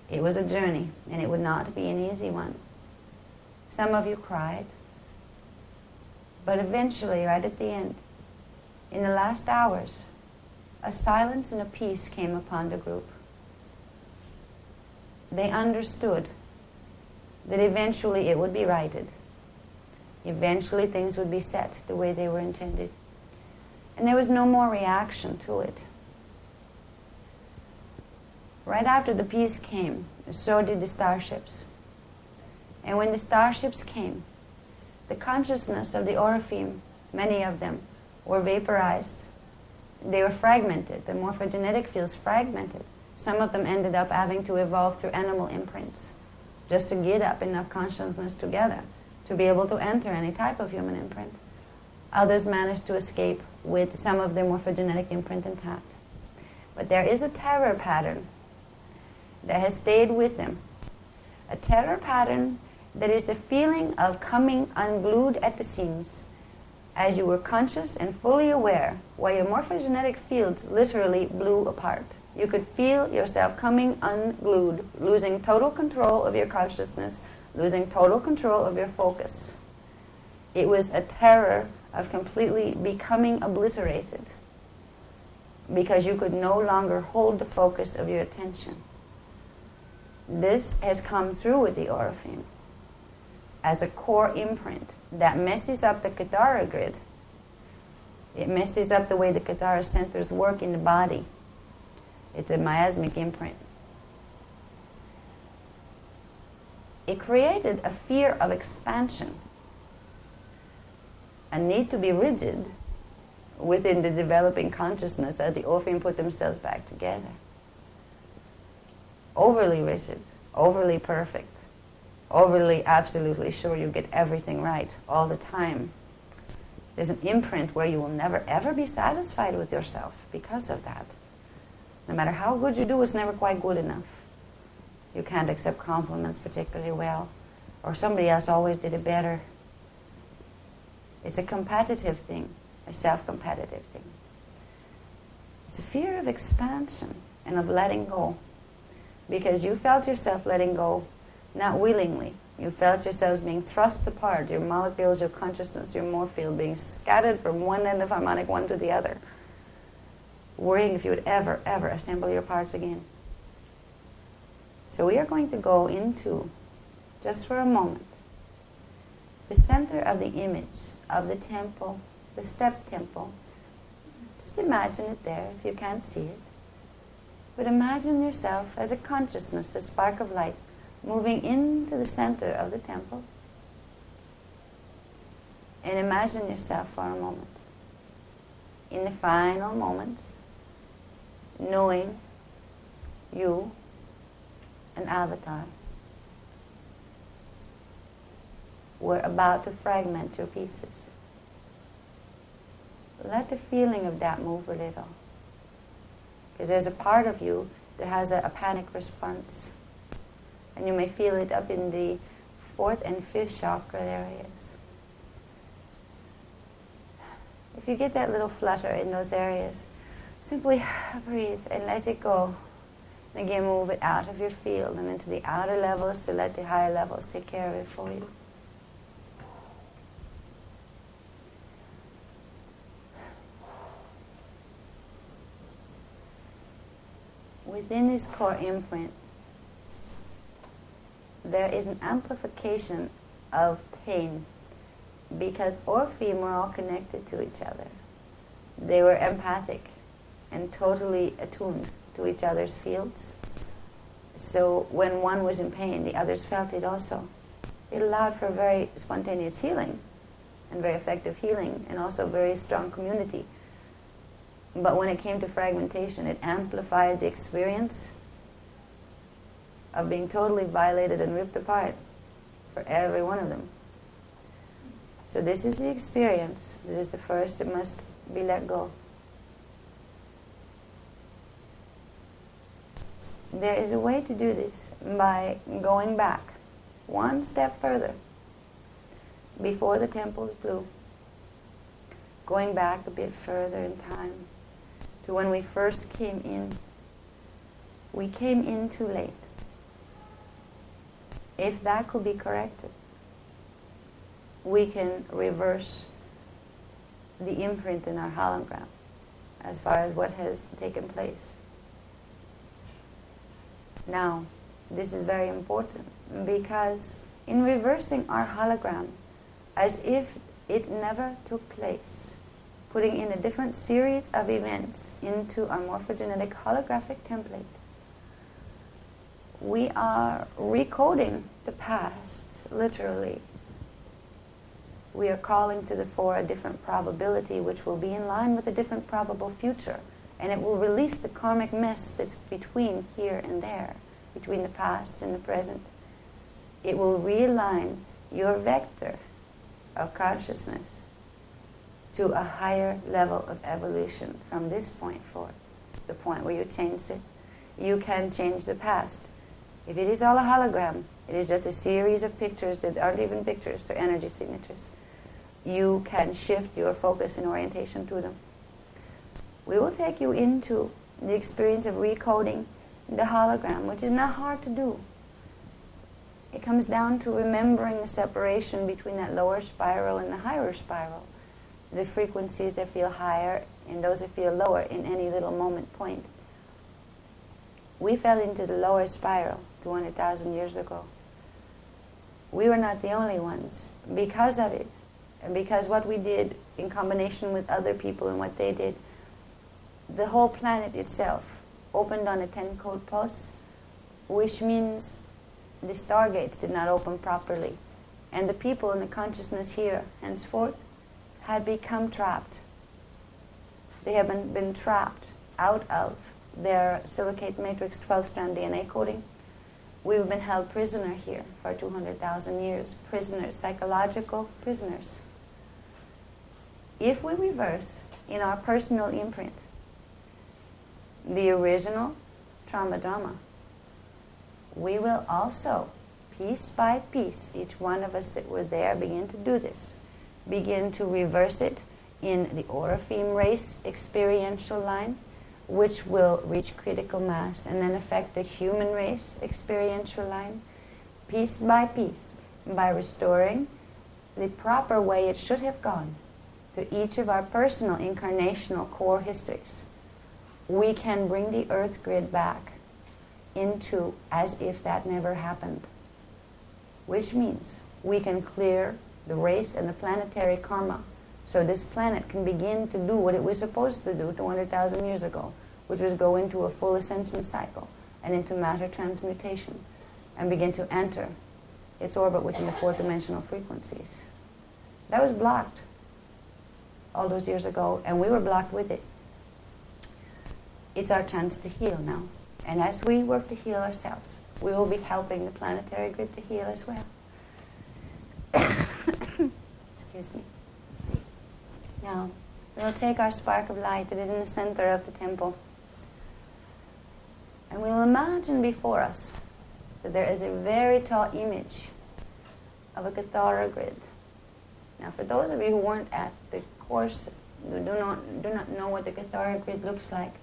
It was a journey, and it would not be an easy one. Some of you cried, but eventually, right at the end, in the last hours, a silence and a peace came upon the group. They understood that eventually it would be righted. Eventually things would be set the way they were intended. And there was no more reaction to it. Right after the peace came, so did the starships. And when the starships came, the consciousness of the Orifim, many of them, were vaporized. They were fragmented. The morphogenetic fields fragmented. Some of them ended up having to evolve through animal imprints just to get up enough consciousness together to be able to enter any type of human imprint. Others managed to escape with some of their morphogenetic imprint intact. But there is a terror pattern that has stayed with them. A terror pattern that is the feeling of coming unglued at the seams as you were conscious and fully aware while your morphogenetic field literally blew apart. You could feel yourself coming unglued, losing total control of your consciousness, losing total control of your focus. It was a terror of completely becoming obliterated because you could no longer hold the focus of your attention. This has come through with the Orifim as a core imprint that messes up the Katara grid It messes up the way the Katara centers work in the body. It's a miasmic imprint. It created a fear of expansion, a need to be rigid within the developing consciousness as the Orpheum put themselves back together. Overly rigid, overly perfect, overly absolutely sure you get everything right all the time. There's an imprint where you will never ever be satisfied with yourself because of that. No matter how good you do, it's never quite good enough. You can't accept compliments particularly well, or somebody else always did it better. It's a competitive thing, a self-competitive thing. It's a fear of expansion and of letting go, because you felt yourself letting go not willingly. You felt yourselves being thrust apart, your molecules, your consciousness, your morph field being scattered from one end of harmonic one to the other, worrying if you would ever, ever assemble your parts again. So we are going to go into, just for a moment, the center of the image of the temple, the step temple. Just imagine it there if you can't see it. But imagine yourself as a consciousness, a spark of light, moving into the center of the temple. And imagine yourself for a moment, in the final moments, knowing you, an avatar, were about to fragment your pieces. Let the feeling of that move a little. Because there's a part of you that has a panic response. And you may feel it up in the 4th and 5th chakra areas. If you get that little flutter in those areas, simply breathe and let it go. And again, move it out of your field and into the outer levels to let the higher levels take care of it for you. Within this core imprint, there is an amplification of pain because Orpheum were all connected to each other. They were empathic and totally attuned to each other's fields. So when one was in pain, the others felt it also. It allowed for very spontaneous healing and very effective healing and also very strong community. But when it came to fragmentation, it amplified the experience of being totally violated and ripped apart for every one of them. So this is the experience. This is the first that must be let go. There is a way to do this by going back one step further before the temples blew. Going back a bit further in time to when we first came in. We came in too late. If that could be corrected, we can reverse the imprint in our hologram as far as what has taken place. Now, this is very important because in reversing our hologram as if it never took place, putting in a different series of events into our morphogenetic holographic template, we are recoding the past, literally. We are calling to the fore a different probability which will be in line with a different probable future, and it will release the karmic mess that's between here and there, between the past and the present. It will realign your vector of consciousness to a higher level of evolution from this point forth, the point where you changed it. You can change the past. If it is all a hologram, it is just a series of pictures that aren't even pictures, they're energy signatures. You can shift your focus and orientation to them. We will take you into the experience of recoding the hologram, which is not hard to do. It comes down to remembering the separation between that lower spiral and the higher spiral, the frequencies that feel higher and those that feel lower in any little moment point. We fell into the lower spiral 200,000 years ago. We were not the only ones. Because of it, and because what we did in combination with other people and what they did, the whole planet itself opened on a 10-code pulse, which means the stargates did not open properly. And the people in the consciousness here, henceforth, had become trapped. They have been trapped out of their silicate matrix 12-strand DNA coding. We've been held prisoner here for 200,000 years. Prisoners, psychological prisoners. If we reverse in our personal imprint the original trauma drama, we will also, piece by piece, each one of us that were there begin to do this, begin to reverse it in the Orifeme race experiential line, which will reach critical mass and then affect the human race experiential line, piece by piece, by restoring the proper way it should have gone to each of our personal incarnational core histories. We can bring the earth grid back into as if that never happened, which means we can clear the race and the planetary karma so this planet can begin to do what it was supposed to do 200,000 years ago, which was go into a full ascension cycle and into matter transmutation and begin to enter its orbit within the fourth dimensional frequencies. That was blocked all those years ago, and we were blocked with it. It's our chance to heal now. And as we work to heal ourselves, we will be helping the planetary grid to heal as well. Excuse me. Now, we'll take our spark of light that is in the center of the temple, and we'll imagine before us that there is a very tall image of a Kathara grid. Now, for those of you who weren't at the course, who do not know what the Kathara grid looks like,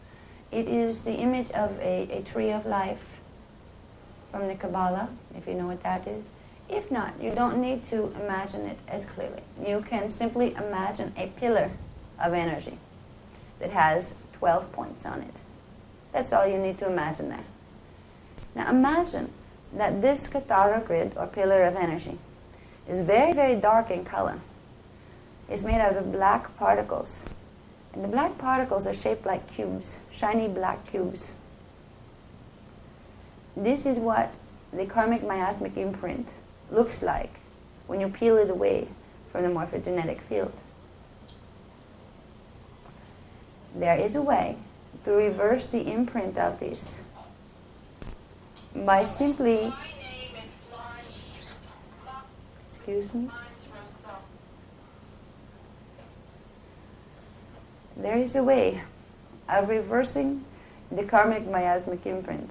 it is the image of a tree of life from the Kabbalah, if you know what that is. If not, you don't need to imagine it as clearly. You can simply imagine a pillar of energy that has 12 points on it. That's all you need to imagine there. Now imagine that this Kathara grid, or pillar of energy, is very, very dark in color. It's made out of black particles. And the black particles are shaped like cubes, shiny black cubes. This is what the karmic miasmic imprint looks like when you peel it away from the morphogenetic field. There is a way to reverse the imprint of this by simply... Excuse me? There is a way of reversing the karmic miasmic imprint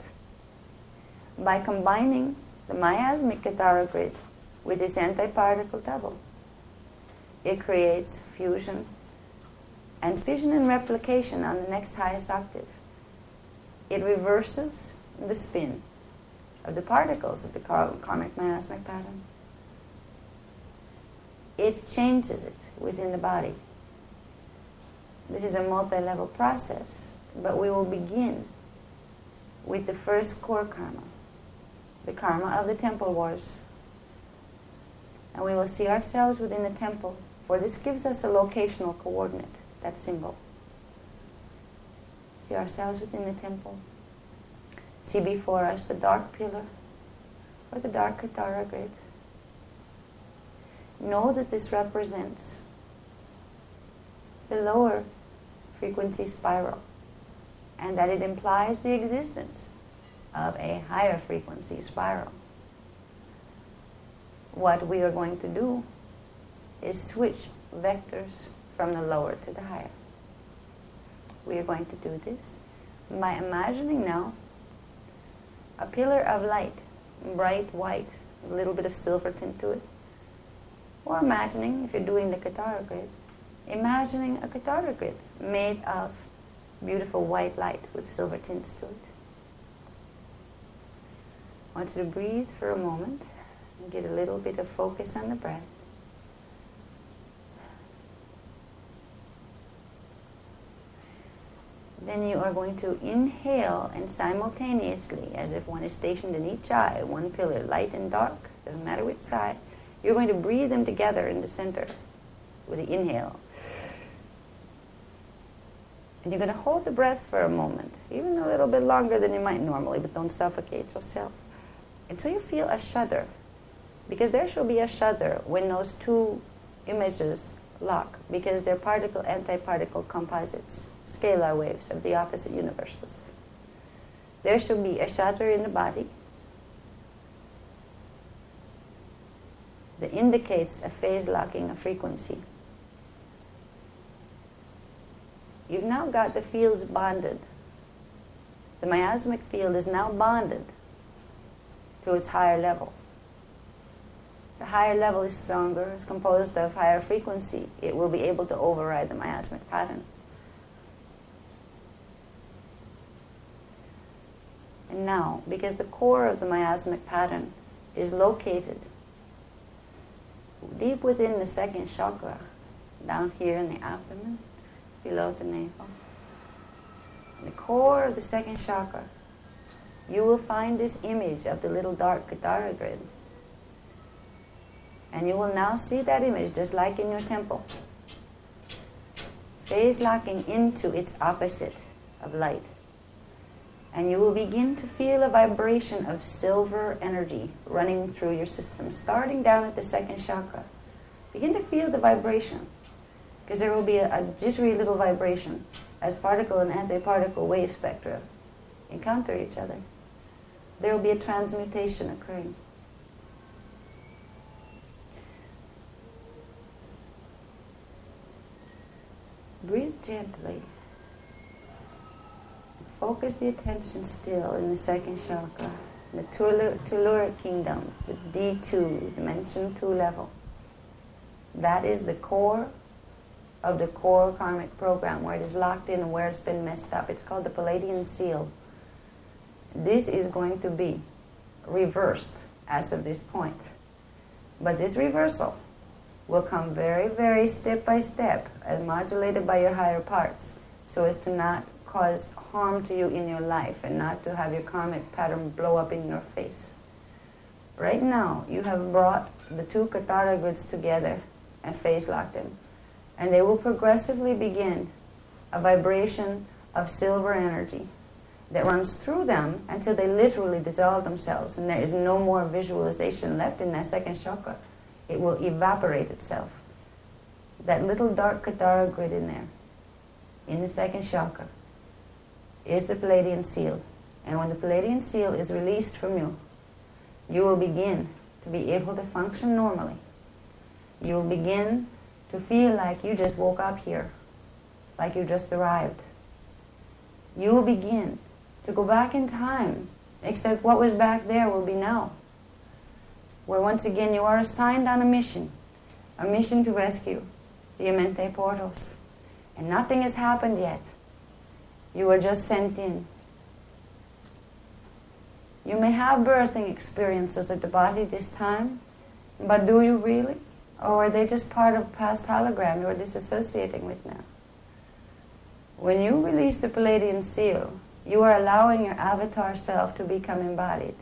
by combining the miasmic Kathara grid with its antiparticle double. It creates fusion and fission and replication on the next highest octave. It reverses the spin of the particles of the karmic miasmic pattern. It changes it within the body. This is a multi-level process, but we will begin with the first core karma, the karma of the temple wars. And we will see ourselves within the temple, for this gives us a locational coordinate, that symbol. See ourselves within the temple. See before us the dark pillar, or the dark Kathara grid. Know that this represents the lower frequency spiral, and that it implies the existence of a higher frequency spiral. What we are going to do is switch vectors from the lower to the higher. We are going to do this by imagining now a pillar of light, bright white, a little bit of silver tint to it. Or imagining, if you're doing the Kathara grid, imagining a Kathara grid made of beautiful white light with silver tints to it. I want you to breathe for a moment and get a little bit of focus on the breath. Then you are going to inhale, and simultaneously, as if one is stationed in each eye, one pillar, light and dark, doesn't matter which side, you're going to breathe them together in the center with the inhale. And you're going to hold the breath for a moment, even a little bit longer than you might normally, but don't suffocate yourself, until you feel a shudder. Because there shall be a shudder when those two images lock, because they're particle-antiparticle composites, scalar waves of the opposite universals. There shall be a shudder in the body that indicates a phase locking of frequency. You've now got the fields bonded. The miasmic field is now bonded to its higher level. The higher level is stronger, is composed of higher frequency. It will be able to override the miasmic pattern. And now, because the core of the miasmic pattern is located deep within the second chakra, down here in the abdomen, below the navel, in the core of the second chakra, you will find this image of the little dark Katara grid. And you will now see that image just like in your temple, phase locking into its opposite of light. And you will begin to feel a vibration of silver energy running through your system, starting down at the second chakra. Begin to feel the vibration, because there will be a jittery little vibration as particle and antiparticle wave spectra encounter each other. There will be a transmutation occurring. Breathe gently. Focus the attention still in the second chakra, the telluric kingdom, the D2, dimension 2 level. That is the core of the core karmic program, where it is locked in and where it's been messed up. It's called the Palladian seal. This is going to be reversed as of this point. But this reversal will come very, very step by step, as modulated by your higher parts, so as to not cause harm to you in your life and not to have your karmic pattern blow up in your face. Right now, you have brought the two Katara grids together and phase locked them. And they will progressively begin a vibration of silver energy that runs through them until they literally dissolve themselves, and there is no more visualization left in that second chakra. It will evaporate itself. That little dark Katara grid in there, in the second chakra, is the Palladian seal. And when the Palladian seal is released from you, you will begin to be able to function normally. You will begin to feel like you just woke up here, like you just arrived. You will begin to go back in time, except what was back there will be now. Where once again you are assigned on a mission to rescue the Amenti portals. And nothing has happened yet. You are just sent in. You may have birthing experiences at the body this time, but do you really? Or are they just part of past hologram you are disassociating with now? When you release the Palladian seal, you are allowing your avatar self to become embodied.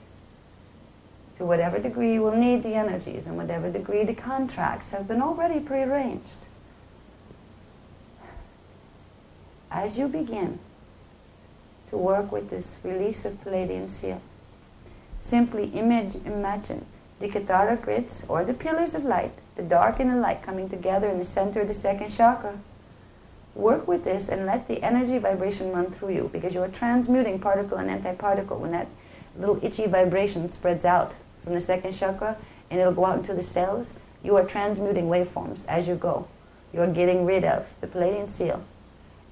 To whatever degree you will need the energies and whatever degree the contracts have been already prearranged. As you begin to work with this release of Palladian seal, simply imagine the Katara grids or the pillars of light, the dark and the light coming together in the center of the second chakra. Work with this and let the energy vibration run through you, because you are transmuting particle and antiparticle. When that little itchy vibration spreads out from the second chakra and it'll go out into the cells, you are transmuting waveforms as you go. You are getting rid of the Palladian seal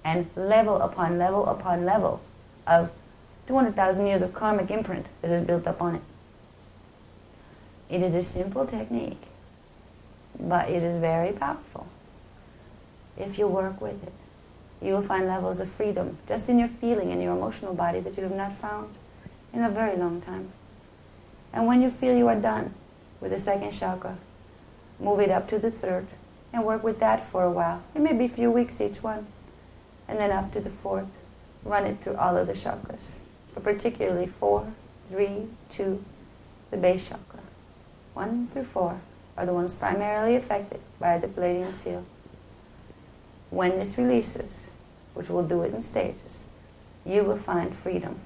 and level upon level upon level of 200,000 years of karmic imprint that is built up on it. It is a simple technique, but it is very powerful. If you work with it, you will find levels of freedom just in your feeling and your emotional body that you have not found in a very long time. And when you feel you are done with the second chakra, move it up to the third and work with that for a while. It may be a few weeks each one. And then up to the fourth. Run it through all of the chakras, but particularly 4, 3, 2, the base chakra. 1 through 4 are the ones primarily affected by the Palladian seal. when this releases, which will do it in stages, you will find freedom.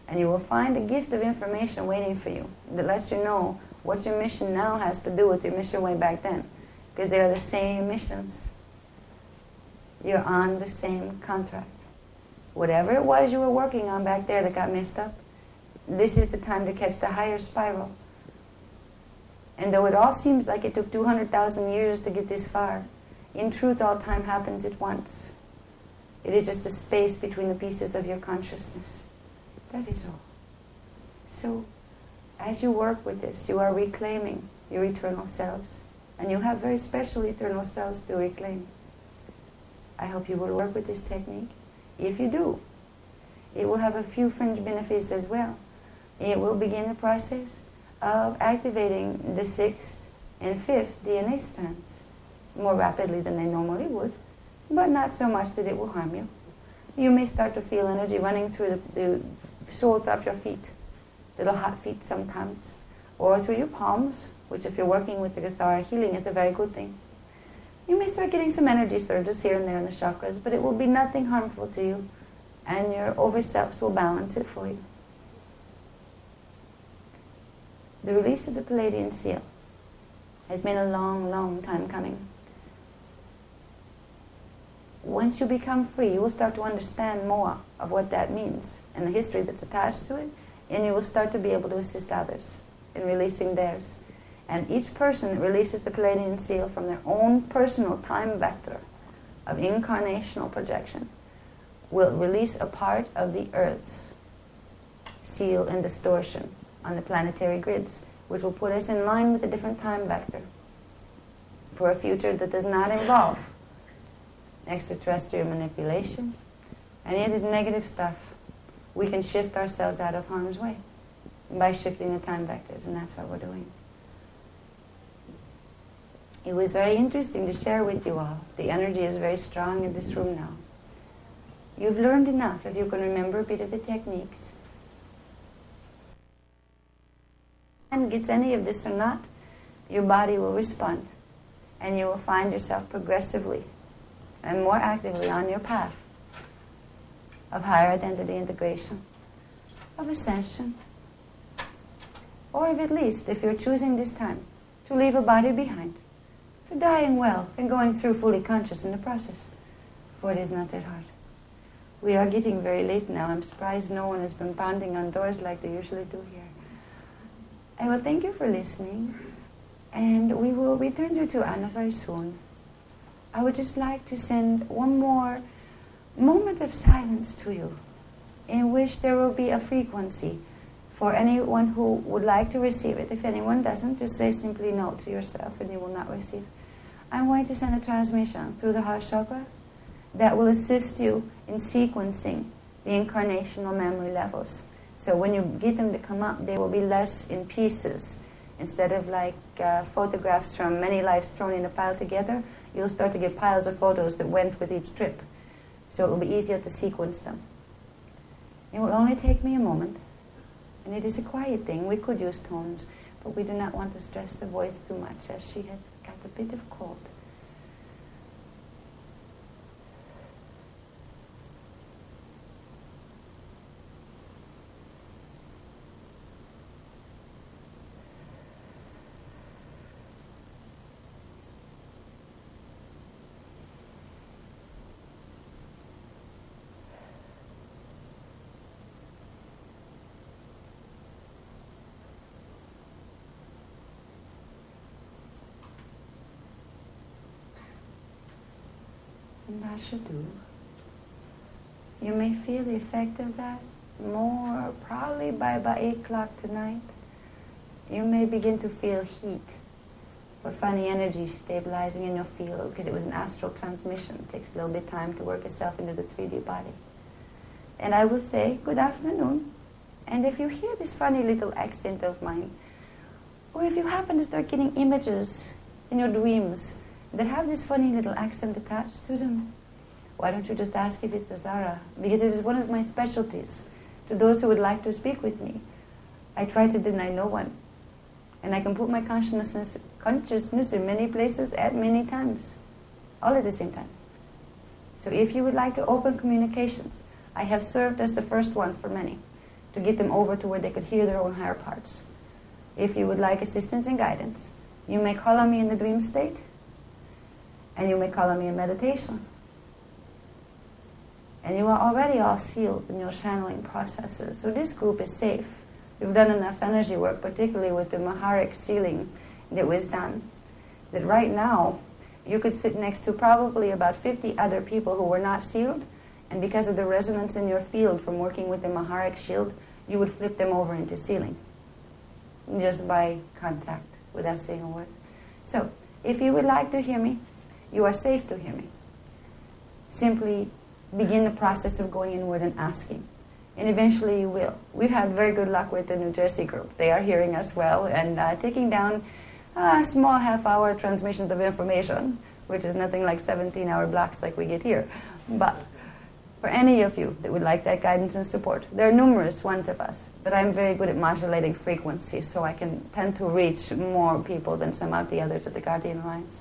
And you will find a gift of information waiting for you that lets you know what your mission now has to do with your mission way back then. Because they are the same missions. You're on the same contract. Whatever it was you were working on back there that got messed up, this is the time to catch the higher spiral. And though it all seems like it took 200,000 years to get this far, in truth all time happens at once. It is just a space between the pieces of your consciousness. That is all. So, as you work with this, you are reclaiming your eternal selves. And you have very special eternal selves to reclaim. I hope you will work with this technique. If you do, it will have a few fringe benefits as well. It will begin the process of activating the 6th and 5th DNA strands more rapidly than they normally would, but not so much that it will harm you. You may start to feel energy running through the soles of your feet, little hot feet sometimes, or through your palms, which if you're working with the Gathara healing is a very good thing. You may start getting some energy surges here and there in the chakras, but it will be nothing harmful to you, and your over-selves will balance it for you. The release of the Pleiadian seal has been a long, long time coming. Once you become free, you will start to understand more of what that means and the history that's attached to it, and you will start to be able to assist others in releasing theirs. And each person that releases the Pleiadian seal from their own personal time vector of incarnational projection will release a part of the Earth's seal and distortion on the planetary grids, which will put us in line with a different time vector for a future that does not involve extraterrestrial manipulation, any of this negative stuff. We can shift ourselves out of harm's way by shifting the time vectors, and that's what we're doing. It was very interesting to share with you all. The energy is very strong in this room now. You've learned enough, if you can remember a bit of the techniques. And gets any of this or not, your body will respond, and you will find yourself progressively and more actively on your path of higher identity integration, of ascension, or of at least, if you're choosing this time, to leave a body behind, to dying well and going through fully conscious in the process, for it is not that hard. We are getting very late now. I'm surprised no one has been pounding on doors like they usually do here. I will thank you for listening, and we will return you to Anna very soon. I would just like to send one more moment of silence to you, in which there will be a frequency for anyone who would like to receive it. If anyone doesn't, just say simply no to yourself and you will not receive. I'm going to send a transmission through the heart chakra that will assist you in sequencing the incarnational memory levels. So when you get them to come up, they will be less in pieces. Instead of like photographs from many lives thrown in a pile together, you'll start to get piles of photos that went with each trip. So it will be easier to sequence them. It will only take me a moment. And it is a quiet thing. We could use tones, but we do not want to stress the voice too much, as she has got a bit of cold. And that should do. You may feel the effect of that more probably by about 8 o'clock tonight. You may begin to feel heat or funny energy stabilizing in your field because it was an astral transmission. It takes a little bit of time to work itself into the 3D body. And I will say, good afternoon. And if you hear this funny little accent of mine, or if you happen to start getting images in your dreams that have this funny little accent attached to them, why don't you just ask if it's Azara? Because it is one of my specialties. To those who would like to speak with me, I try to deny no one. And I can put my consciousness in many places at many times, all at the same time. So if you would like to open communications, I have served as the first one for many, to get them over to where they could hear their own higher parts. If you would like assistance and guidance, you may call on me in the dream state, and you may call on me in meditation. And you are already all sealed in your channeling processes. So this group is safe. We've done enough energy work, particularly with the Maharic sealing that was done, that right now you could sit next to probably about 50 other people who were not sealed, and because of the resonance in your field from working with the Maharic shield, you would flip them over into sealing, just by contact, without saying a word. So, if you would like to hear me, you are safe to hear me. Simply begin the process of going inward and asking. And eventually you will. We've had very good luck with the New Jersey group. They are hearing us well and taking down small half-hour transmissions of information, which is nothing like 17-hour blocks like we get here. But for any of you that would like that guidance and support, there are numerous ones of us, but I'm very good at modulating frequencies, so I can tend to reach more people than some of the others at the Guardian Alliance.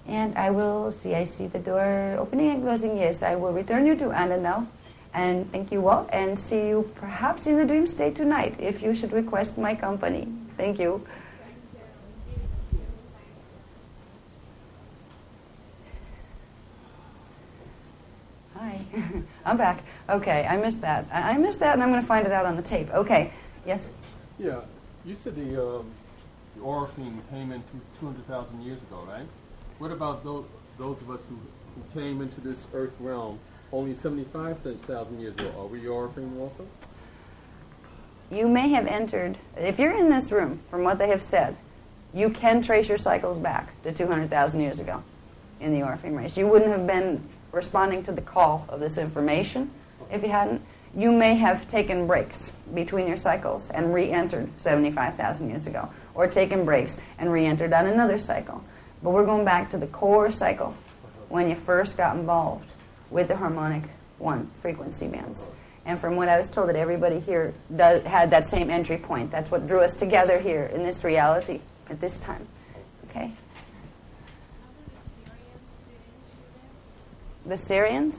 And I see the door opening and closing. Yes, I will return you to Anna now. And thank you all, and see you perhaps in the dream state tonight, if you should request my company. Thank you. Hi. I'm back. Okay, I missed that. I missed that, and I'm going to find it out on the tape. Okay. Yes? Yeah. You said the aura thing came in 200,000 years ago, right? What about those of us who came into this earth realm only 75,000 years ago? Are we Orifim also? You may have entered, if you're in this room, from what they have said, you can trace your cycles back to 200,000 years ago in the Orifim race. You wouldn't have been responding to the call of this information if you hadn't. You may have taken breaks between your cycles and re-entered 75,000 years ago, or taken breaks and re-entered on another cycle. But we're going back to the core cycle when you first got involved with the harmonic 1 frequency bands. And from what I was told, that everybody here had that same entry point. That's what drew us together here in this reality at this time. Okay? The Syrians?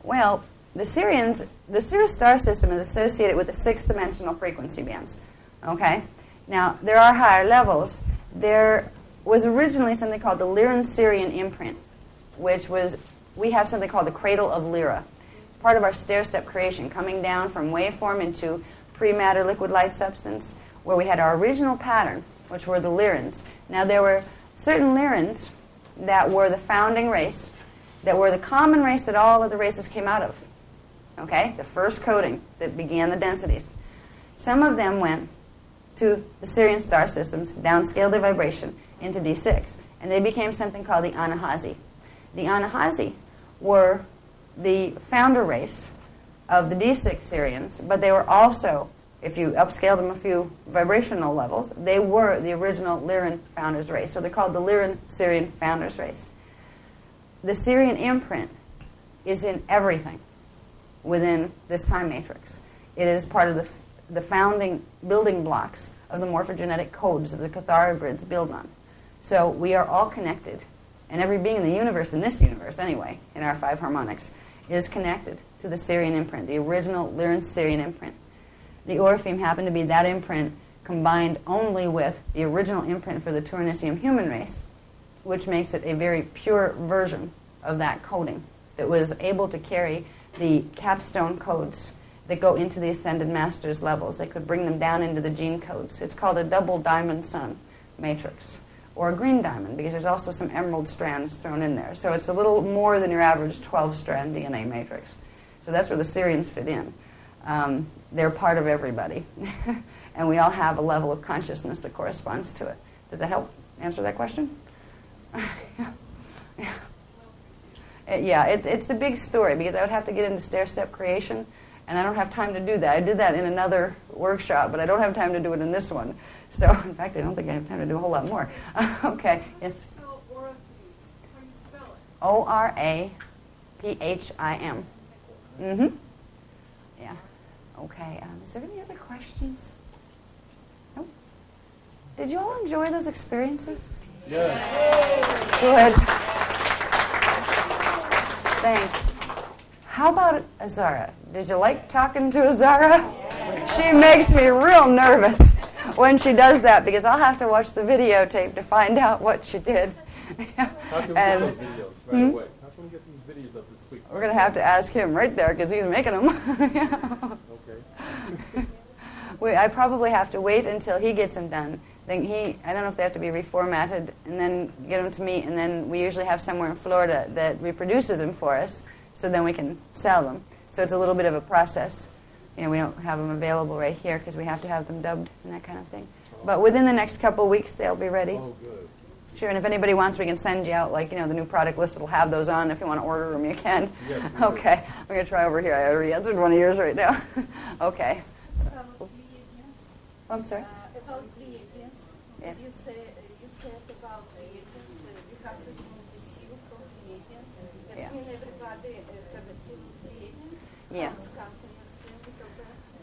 Well, the Sirius star system is associated with the 6th dimensional frequency bands. Okay? Now, there are higher levels. There was originally something called the Lyran-Sirian imprint, which was, we have something called the Cradle of Lyra. It's part of our stair-step creation, coming down from waveform into pre-matter liquid light substance, where we had our original pattern, which were the Lyrans. Now, there were certain Lyrans that were the founding race, that were the common race that all of the races came out of. Okay? The first coding that began the densities. Some of them went to the Sirian star systems, downscaled their vibration into D6, and they became something called the Anahazi. The Anahazi were the founder race of the D6 Sirians, but they were also, if you upscaled them a few vibrational levels, they were the original Lyran founders race. So they're called the Lyran-Sirian founders race. The Sirian imprint is in everything within this time matrix. It is part of the founding building blocks of the morphogenetic codes that the Cathara grids build on. So we are all connected, and every being in the universe, in this universe anyway, in our 5 harmonics, is connected to the Sirian imprint, the original Lyran-Sirian imprint. The Orifim happened to be that imprint combined only with the original imprint for the Turanicium human race, which makes it a very pure version of that coding that was able to carry the capstone codes that go into the Ascended Masters levels. They could bring them down into the gene codes. It's called a double diamond sun matrix, or a green diamond, because there's also some emerald strands thrown in there. So it's a little more than your average 12-strand DNA matrix. So that's where the Syrians fit in. They're part of everybody. And we all have a level of consciousness that corresponds to it. Does that help answer that question? Yeah, it's a big story, because I would have to get into stair-step creation, and I don't have time to do that. I did that in another workshop, but I don't have time to do it in this one. So, in fact, I don't think I have time to do a whole lot more. Okay, yes? Spell Orifim. How do you spell it? O-R-A-P-H-I-M. Mm-hmm. Yeah. Okay, is there any other questions? Nope. Did you all enjoy those experiences? Yes. Good. Thanks. How about Azara? Did you like talking to Azara? She makes me real nervous when she does that because I'll have to watch the videotape to find out what she did. How can we get those videos right away? How can we get these videos of this week? We're going to have to ask him right there because he's making them. Okay. I probably have to wait until he gets them done. Then I don't know if they have to be reformatted and then get them to me, and then we usually have somewhere in Florida that reproduces them for us, so then we can sell them. So it's a little bit of a process. You know, we don't have them available right here because we have to have them dubbed and that kind of thing. But within the next couple of weeks, they'll be ready. Oh, good. Sure, and if anybody wants, we can send you out, like, the new product list will have those on. If you want to order them, you can. Yes, we Okay. I'm going to try over here. I already answered one of yours right now. Okay. I'm sorry? About reagents, Yes. you said about reagents, we have to receive from reagents. That Yeah. means everybody have received reagents. Yeah. Can you explain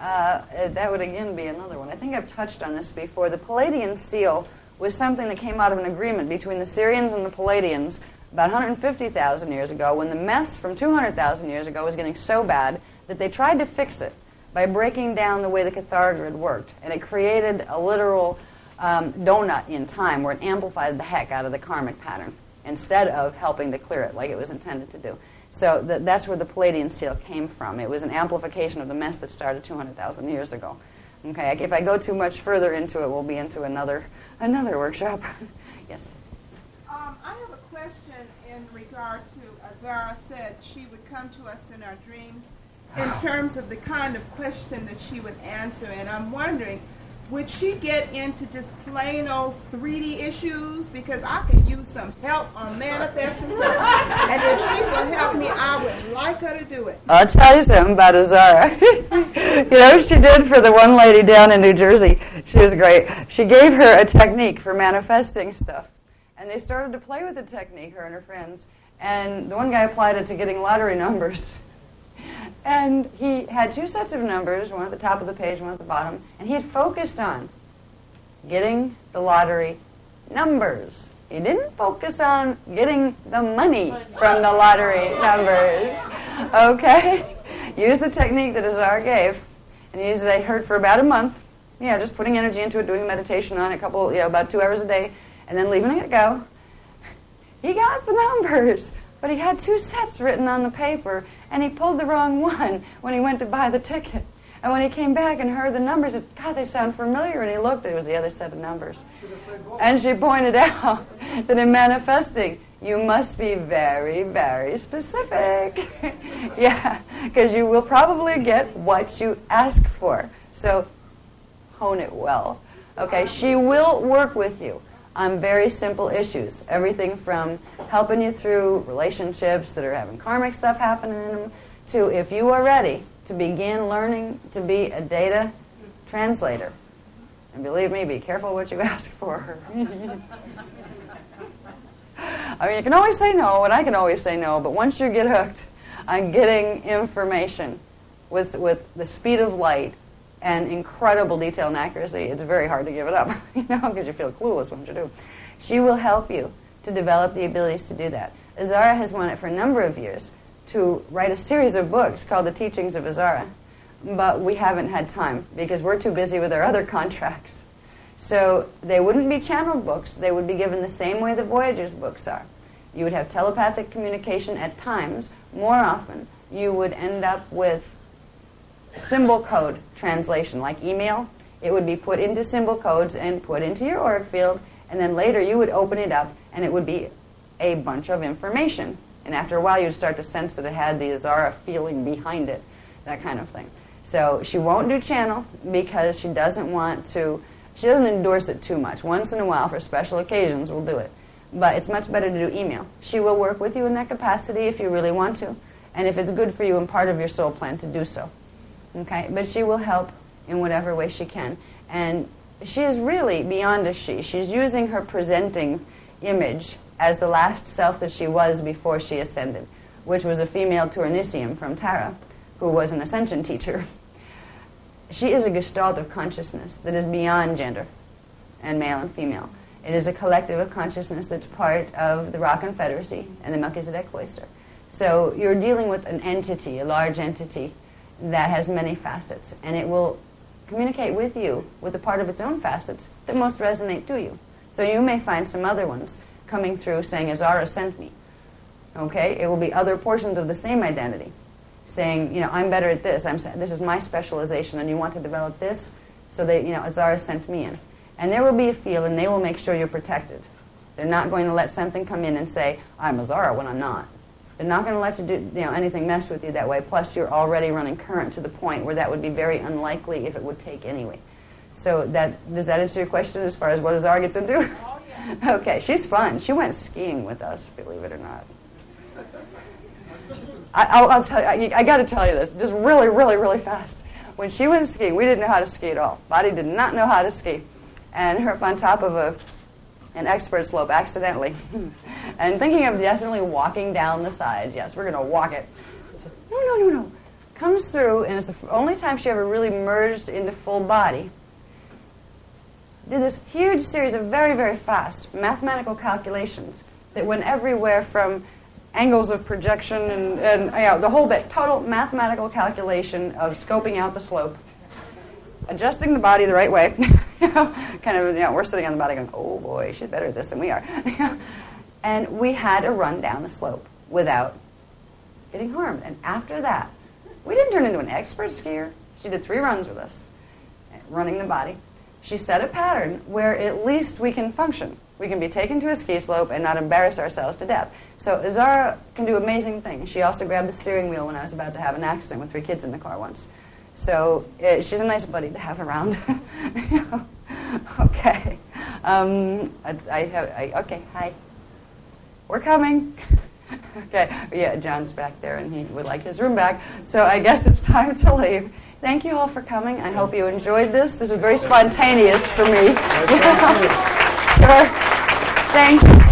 because That would again be another one. I think I've touched on this before. The Palladian seal was something that came out of an agreement between the Syrians and the Palladians about 150,000 years ago when the mess from 200,000 years ago was getting so bad that they tried to fix it by breaking down the way the Cathar grid worked. And it created a literal donut in time where it amplified the heck out of the karmic pattern instead of helping to clear it like it was intended to do. So that's where the Palladian seal came from. It was an amplification of the mess that started 200,000 years ago. Okay, if I go too much further into it, we'll be into another workshop. Yes? I have a question in regard to Azara said she would come to us in our dreams in terms of the kind of question that she would answer. And I'm wondering, would she get into just plain old 3D issues? Because I could use some help on manifesting something. And if she will help me, I would like her to do it. I'll tell you something about Azara. She did for the one lady down in New Jersey. She was great. She gave her a technique for manifesting stuff. And they started to play with the technique, her and her friends. And the one guy applied it to getting lottery numbers. And he had two sets of numbers, one at the top of the page, one at the bottom, and he had focused on getting the lottery numbers. He didn't focus on getting the money from the lottery numbers. Okay? Use the technique that Azar gave, and used it, I heard, for about a month. Yeah, just putting energy into it, doing meditation on it, about 2 hours a day, and then leaving it go. He got the numbers, but he had two sets written on the paper, and he pulled the wrong one when he went to buy the ticket. And when he came back and heard the numbers, God, they sound familiar, and he looked, it was the other set of numbers. And she pointed out that in manifesting, you must be very, very specific. Yeah, because you will probably get what you ask for. So hone it well. Okay, she will work with you on very simple issues. Everything from helping you through relationships that are having karmic stuff happening in them, to if you are ready to begin learning to be a data translator. And believe me, be careful what you ask for. I mean, you can always say no, and I can always say no, but once you get hooked on getting information with the speed of light and incredible detail and accuracy, it's very hard to give it up, because you feel clueless once you do. She will help you to develop the abilities to do that. Azara has wanted for a number of years to write a series of books called The Teachings of Azara, but we haven't had time because we're too busy with our other contracts. So they wouldn't be channeled books. They would be given the same way the Voyagers books are. You would have telepathic communication at times. More often, you would end up with symbol code translation, like email. It would be put into symbol codes and put into your auric field, and then later you would open it up, and it would be a bunch of information. And after a while, you'd start to sense that it had the Azara feeling behind it, that kind of thing. So she won't do channel because she doesn't endorse it too much. Once in a while, for special occasions, we'll do it. But it's much better to do email. She will work with you in that capacity if you really want to, and if it's good for you and part of your soul plan to do so. Okay, but she will help in whatever way she can. And she is really beyond a she. She's using her presenting image as the last self that she was before she ascended, which was a female Turanicium from Tara, who was an ascension teacher. She is a gestalt of consciousness that is beyond gender and male and female. It is a collective of consciousness that's part of the Ra Confederacy and the Melchizedek Cloister. So you're dealing with an entity, a large entity, that has many facets, and it will communicate with you with a part of its own facets that most resonate to you. So you may find some other ones coming through saying, Azara sent me. Okay? It will be other portions of the same identity saying, I'm better at this. This is my specialization, and you want to develop this, so that, Azara sent me in. And there will be a field, and they will make sure you're protected. They're not going to let something come in and say, I'm Azara when I'm not. They're not going to let you do anything mess with you that way. Plus, you're already running current to the point where that would be very unlikely if it would take anyway. So does that answer your question as far as what Azara gets into? Oh, yes. Okay, she's fun. She went skiing with us, believe it or not. I'll tell you, I got to tell you this, just really, really, really fast. When she went skiing, we didn't know how to ski at all. Bonnie did not know how to ski. And her up on top of an expert slope accidentally. And thinking of definitely walking down the sides. Yes, we're going to walk it. Just, no. Comes through, and it's the only time she ever really merged into full body. Did this huge series of very, very fast mathematical calculations that went everywhere from angles of projection and the whole bit. Total mathematical calculation of scoping out the slope, adjusting the body the right way. We're sitting on the body going, oh boy, she's better at this than we are. And we had to run down the slope without getting harmed. And after that, we didn't turn into an expert skier. She did 3 runs with us, running the body. She set a pattern where at least we can function. We can be taken to a ski slope and not embarrass ourselves to death. So Azara can do amazing things. She also grabbed the steering wheel when I was about to have an accident with 3 kids in the car once. So she's a nice buddy to have around. Okay. Okay, hi. We're coming. Okay. Yeah, John's back there, and he would like his room back. So I guess it's time to leave. Thank you all for coming. I hope you enjoyed this. This was very spontaneous for me. Sure. Thank you.